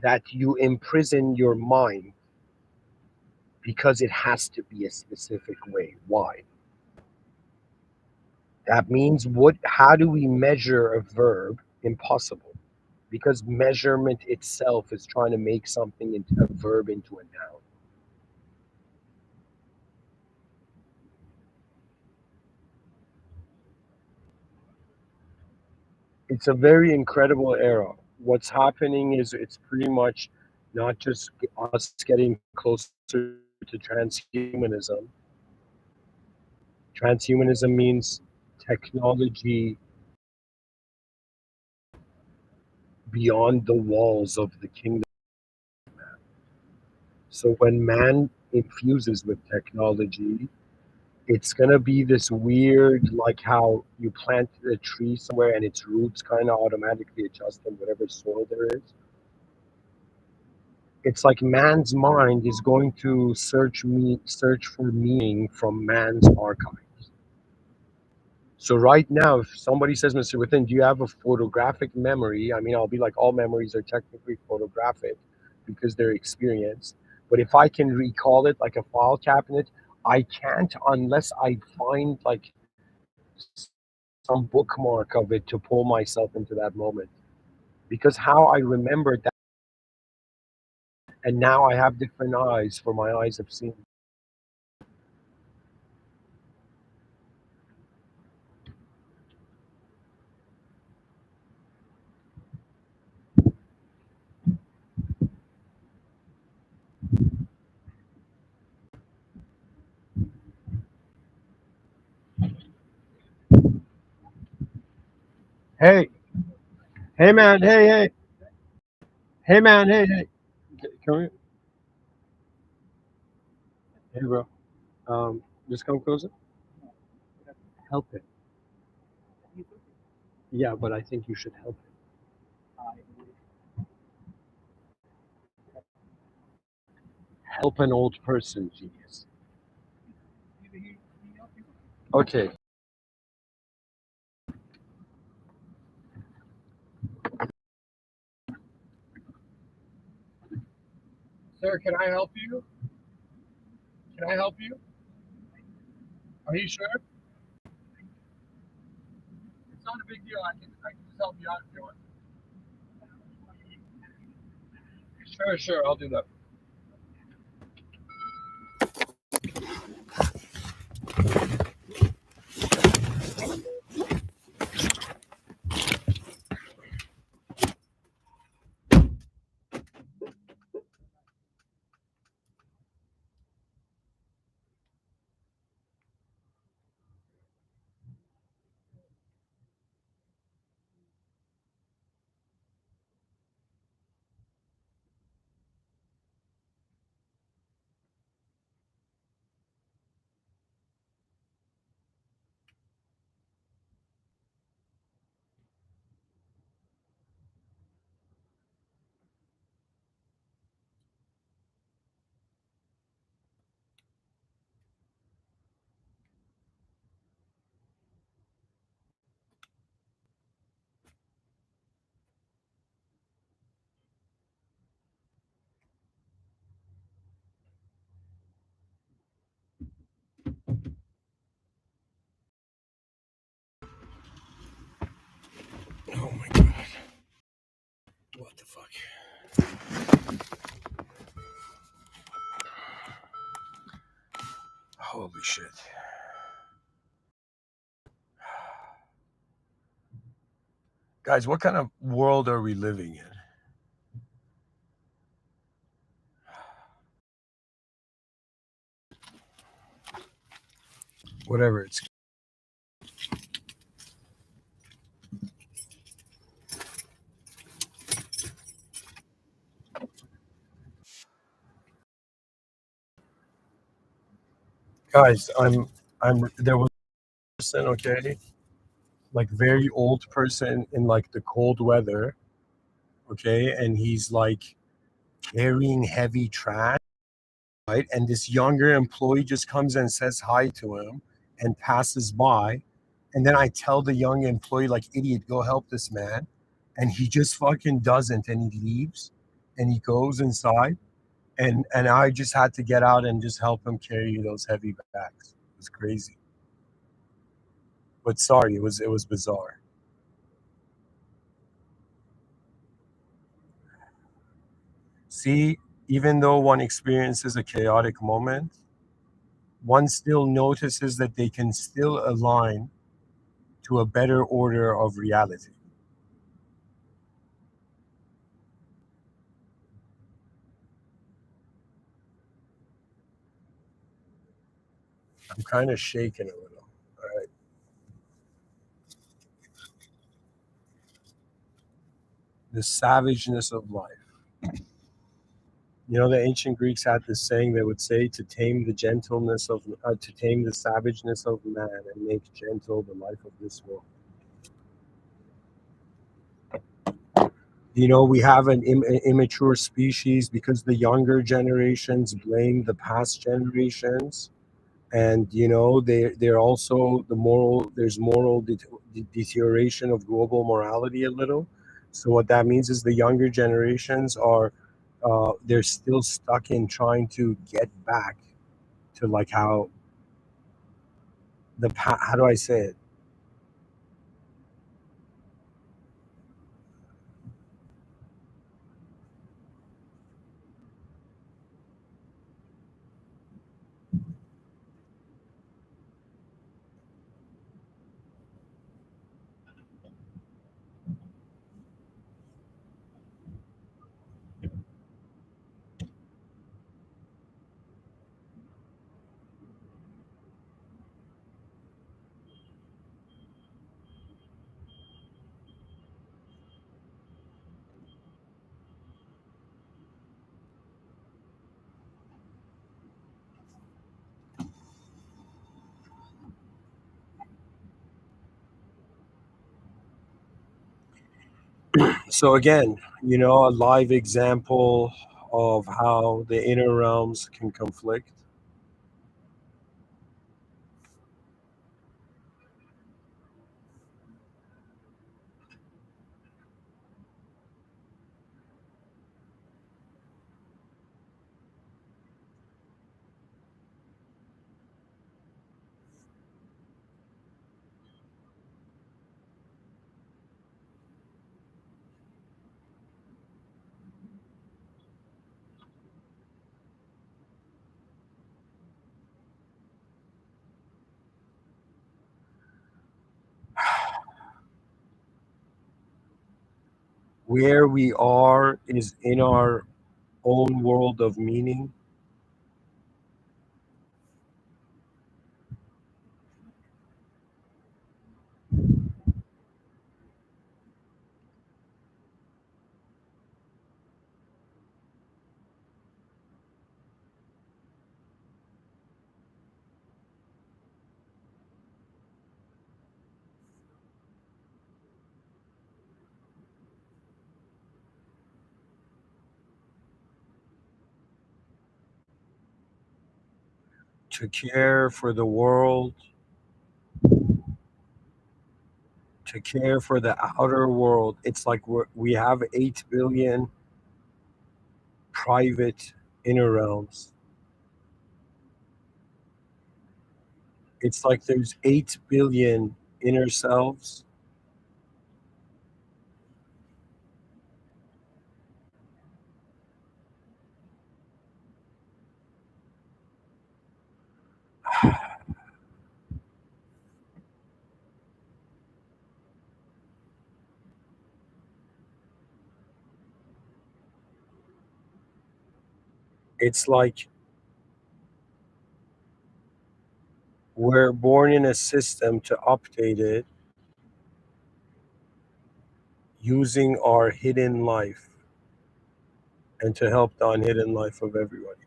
that you imprison your mind because it has to be a specific way. Why? That means what? How do we measure a verb? Impossible, because measurement itself is trying to make something into a verb into a noun. It's a very incredible era. What's happening is it's pretty much not just us getting closer to transhumanism. Transhumanism means technology beyond the walls of the kingdom. So when man infuses with technology, it's going to be this weird, like how you plant a tree somewhere and its roots kind of automatically adjust in whatever soil there is. It's like man's mind is going to search for meaning from man's archives. So right now, if somebody says, Mr. Within, do you have a photographic memory? I mean, I'll be like, all memories are technically photographic because they're experienced. But if I can recall it like a file cabinet, I can't unless I find like some bookmark of it to pull myself into that moment. Because how I remembered that, and now I have different eyes for my eyes have seen. Hey, hey, man. Hey, hey, hey, man. Hey, hey. Come here. Hey, bro. Just come closer. Help him. Yeah, but I think you should help him. Help an old person, genius. Okay. Sir, can I help you? Can I help you? Are you sure? It's not a big deal. I can just help you out if you want. Sure, sure. I'll do that. Oh my god. What the fuck? Holy shit. Guys, what kind of world are we living in? Whatever it's. Guys, there was a person, okay, like very old person in like the cold weather, okay, and he's like carrying heavy trash, right? And this younger employee just comes and says hi to him and passes by. And then I tell the young employee, like, idiot, go help this man. And he just fucking doesn't. And he leaves and he goes inside. And I just had to get out and just help him carry those heavy bags. It was crazy. But sorry, it was bizarre. See, even though one experiences a chaotic moment, one still notices that they can still align to a better order of reality. I'm kind of shaking a little. All right. The savageness of life. You know, the ancient Greeks had this saying they would say to tame the to tame the savageness of man and make gentle the life of this world. You know, we have an immature species because the younger generations blame the past generations, and you know they're also there's moral deterioration of global morality a little. So what that means is the younger generations are they're still stuck in trying to get back to like how how do I say it. So again, a live example of how the inner realms can conflict. Where we are is in our own world of meaning. To care for the world, to care for the outer world. It's like we have 8 billion private inner realms. It's like there's 8 billion inner selves. It's like we're born in a system to update it using our hidden life and to help the unhidden life of everybody.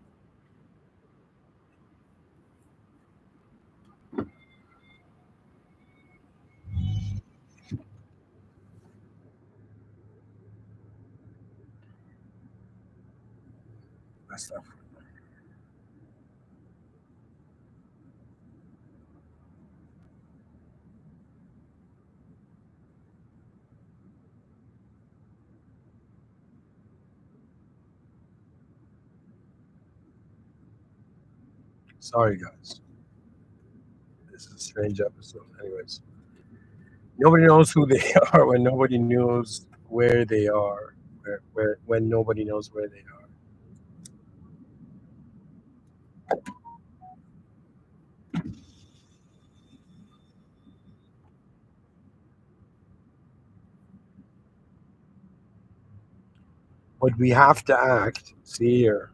That's stuff. Sorry, guys. This is a strange episode. Anyways, nobody knows who they are when nobody knows where they are. When nobody knows where they are. But we have to act. See here.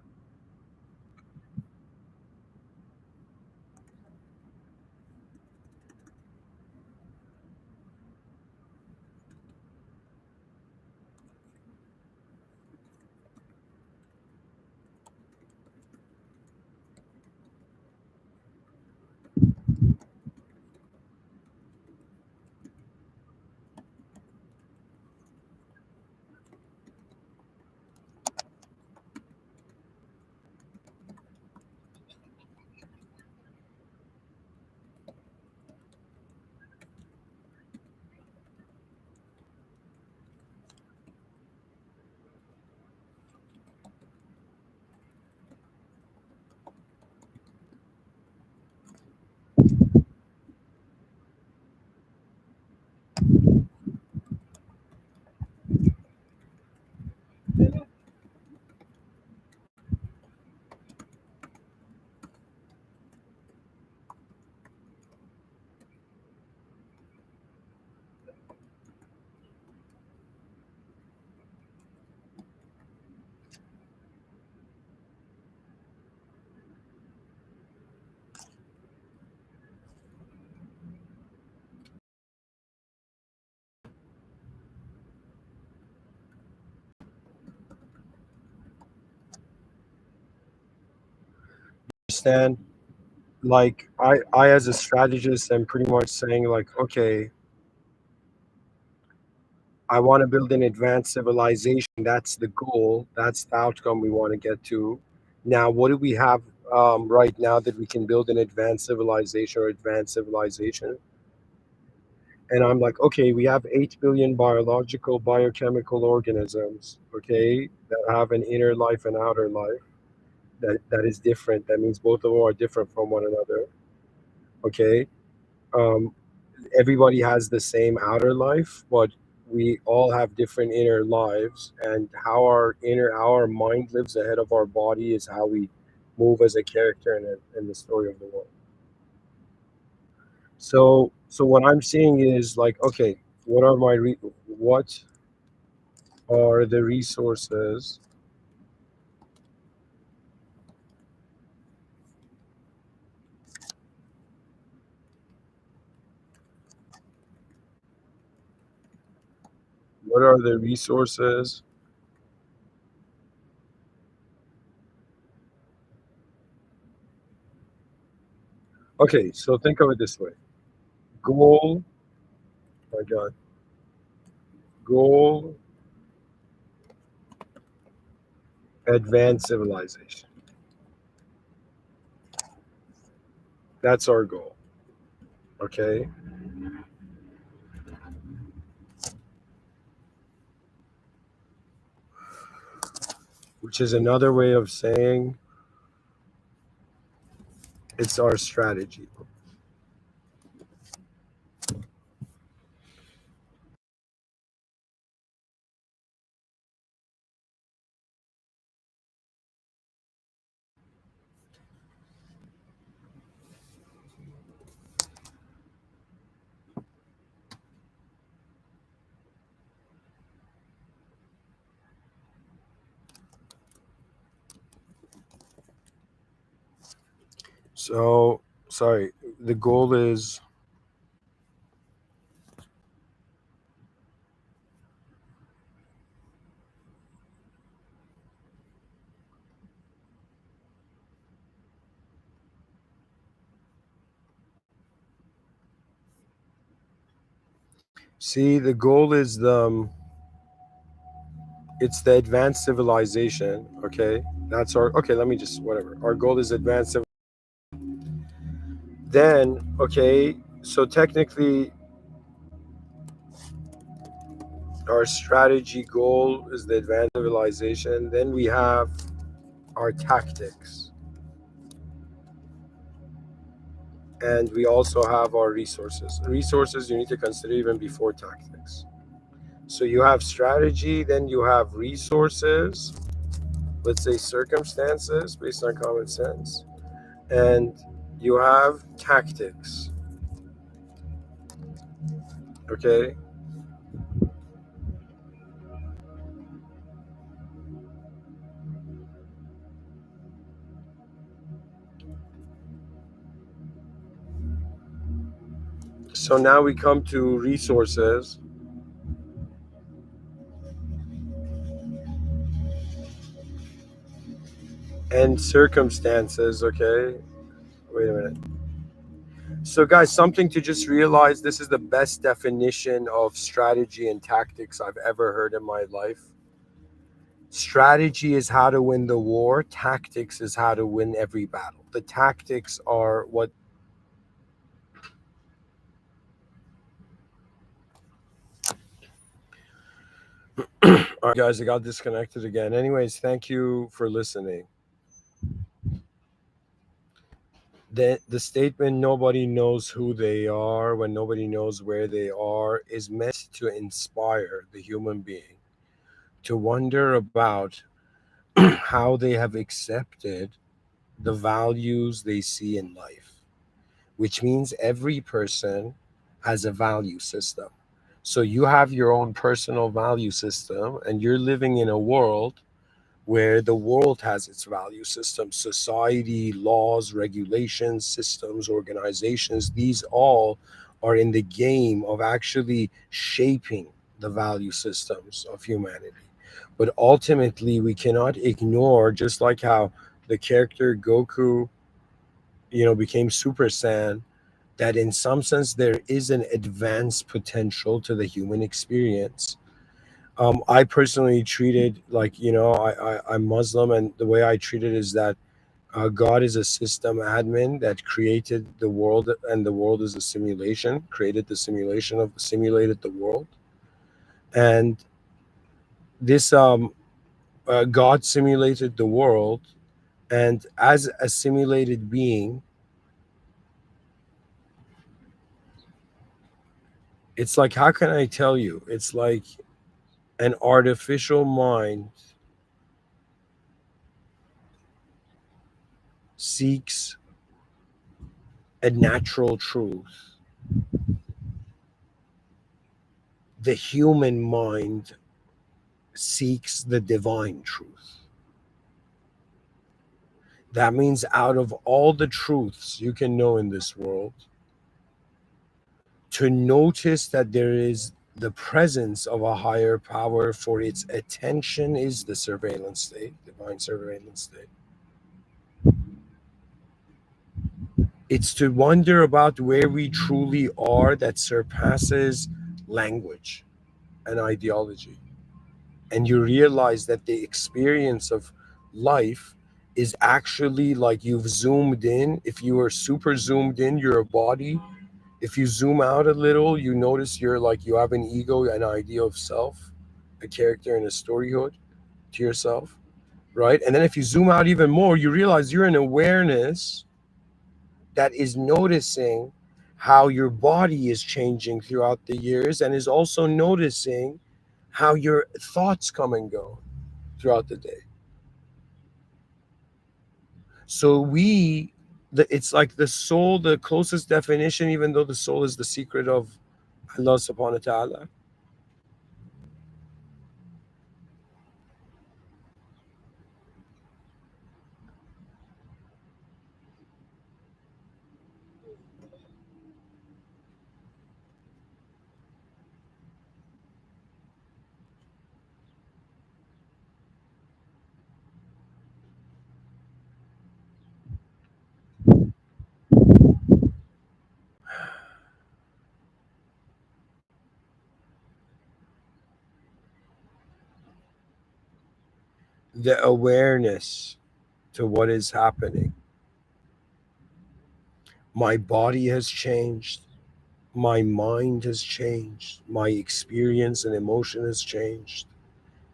Understand? Like I as a strategist, am pretty much saying like, okay, I want to build an advanced civilization. That's the goal. That's the outcome we want to get to. Now, what do we have right now that we can build an advanced civilization or advanced civilization? And I'm like, okay, we have 8 billion biological, biochemical organisms, okay, that have an inner life and outer life that is different. That means both of them are different from one another, okay? Um, Everybody has the same outer life, but we all have different inner lives, and how our mind lives ahead of our body is how we move as a character in the story of the world. So what I'm seeing is like, okay, what are the resources? What are the resources? Okay, so think of it this way. Goal, my God, goal, advanced civilization. That's our goal. Okay. Which is another way of saying it's our strategy. So, sorry, the goal is, see, the goal is it's the advanced civilization. Okay. That's our, okay, let me just, whatever. Our goal is advanced then, okay, so technically our strategy goal is the advanced civilization. Then we have our tactics, and we also have our resources. Resources you need to consider even before tactics. So you have strategy, then you have resources, let's say circumstances based on common sense, and you have tactics. Okay. So now we come to resources and circumstances. Okay. Wait a minute. So, guys, something to just realize, this is the best definition of strategy and tactics I've ever heard in my life. Strategy is how to win the war, tactics is how to win every battle. The tactics are what. All right, guys, I got disconnected again. Anyways, thank you for listening. The statement nobody knows who they are when nobody knows where they are is meant to inspire the human being to wonder about how they have accepted the values they see in life, which means every person has a value system. So you have your own personal value system, and you're living in a world where the world has its value system, society, laws, regulations, systems, organizations. These all are in the game of actually shaping the value systems of humanity. But ultimately, we cannot ignore, just like how the character Goku, became Super Saiyan, that in some sense there is an advanced potential to the human experience. I personally treat it like, I'm Muslim, and the way I treat it is that God is a system admin that created the world, and the world is a simulation, created the simulation of simulated the world. And this God simulated the world, and as a simulated being, it's like, how can I tell you? It's like an artificial mind seeks a natural truth. The human mind seeks the divine truth. That means out of all the truths you can know in this world, to notice that there is the presence of a higher power for its attention is the surveillance state, divine surveillance state. It's to wonder about where we truly are that surpasses language and ideology. And you realize that the experience of life is actually like you've zoomed in. If you are super zoomed in, you're a body. If you zoom out a little, you notice you're like, you have an ego, an idea of self, a character and a storyhood to yourself, right? And then if you zoom out even more, you realize you're an awareness that is noticing how your body is changing throughout the years, and is also noticing how your thoughts come and go throughout the day. So it's like the soul, the closest definition, even though the soul is the secret of Allah subhanahu wa ta'ala. The awareness to what is happening. My body has changed. My mind has changed. My experience and emotion has changed.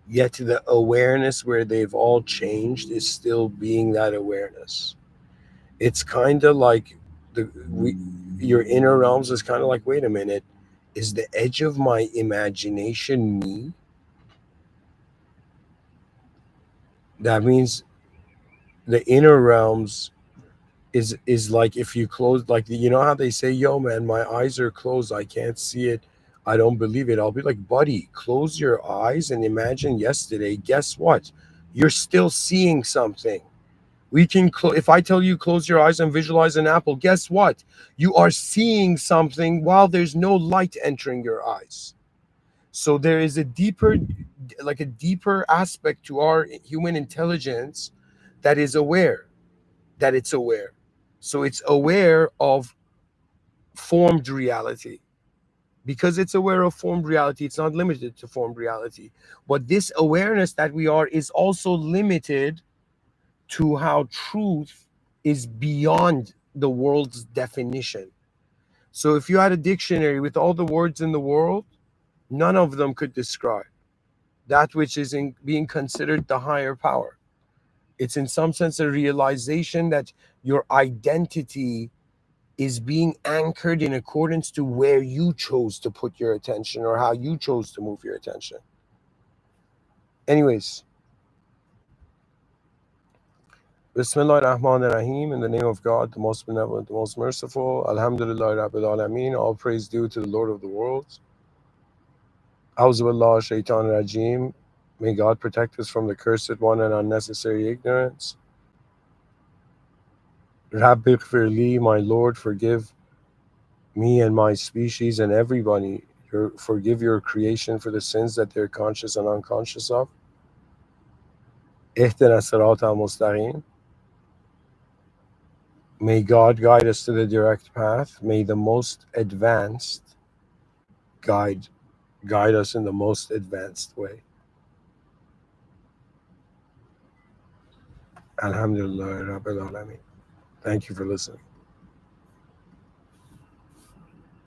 Yet the awareness where they've all changed is still being that awareness. It's kind of like your inner realms is kind of like, wait a minute, is the edge of my imagination me? That means the inner realms is like, if you close, like, you know how they say, yo man, my eyes are closed, I can't see it, I don't believe it. I'll be like, buddy, close your eyes and imagine yesterday. Guess what? You're still seeing something. We can if I tell you close your eyes and visualize an apple, guess what? You are seeing something while there's no light entering your eyes. So there is a deeper, like a deeper aspect to our human intelligence that is aware, that it's aware. So it's aware of formed reality. Because it's aware of formed reality, it's not limited to formed reality. But this awareness that we are is also limited to how truth is beyond the world's definition. So if you had a dictionary with all the words in the world, none of them could describe that which is being considered the higher power. It's in some sense a realization that your identity is being anchored in accordance to where you chose to put your attention or how you chose to move your attention. Anyways, Bismillah ar-Rahman ar-Rahim, in the name of God, the most benevolent, the most merciful. Alhamdulillah Rabbil Alameen, all praise due to the Lord of the worlds. Auzu billah shaitan rajim. May God protect us from the cursed one and unnecessary ignorance. Rabbi Gfirli, my Lord, forgive me and my species and everybody. Forgive your creation for the sins that they're conscious and unconscious of. Ihdina sirat al-mustaqim. May God guide us to the direct path. May the most advanced guide guide us in the most advanced way. Alhamdulillah Rabbil Alameen. Thank you for listening.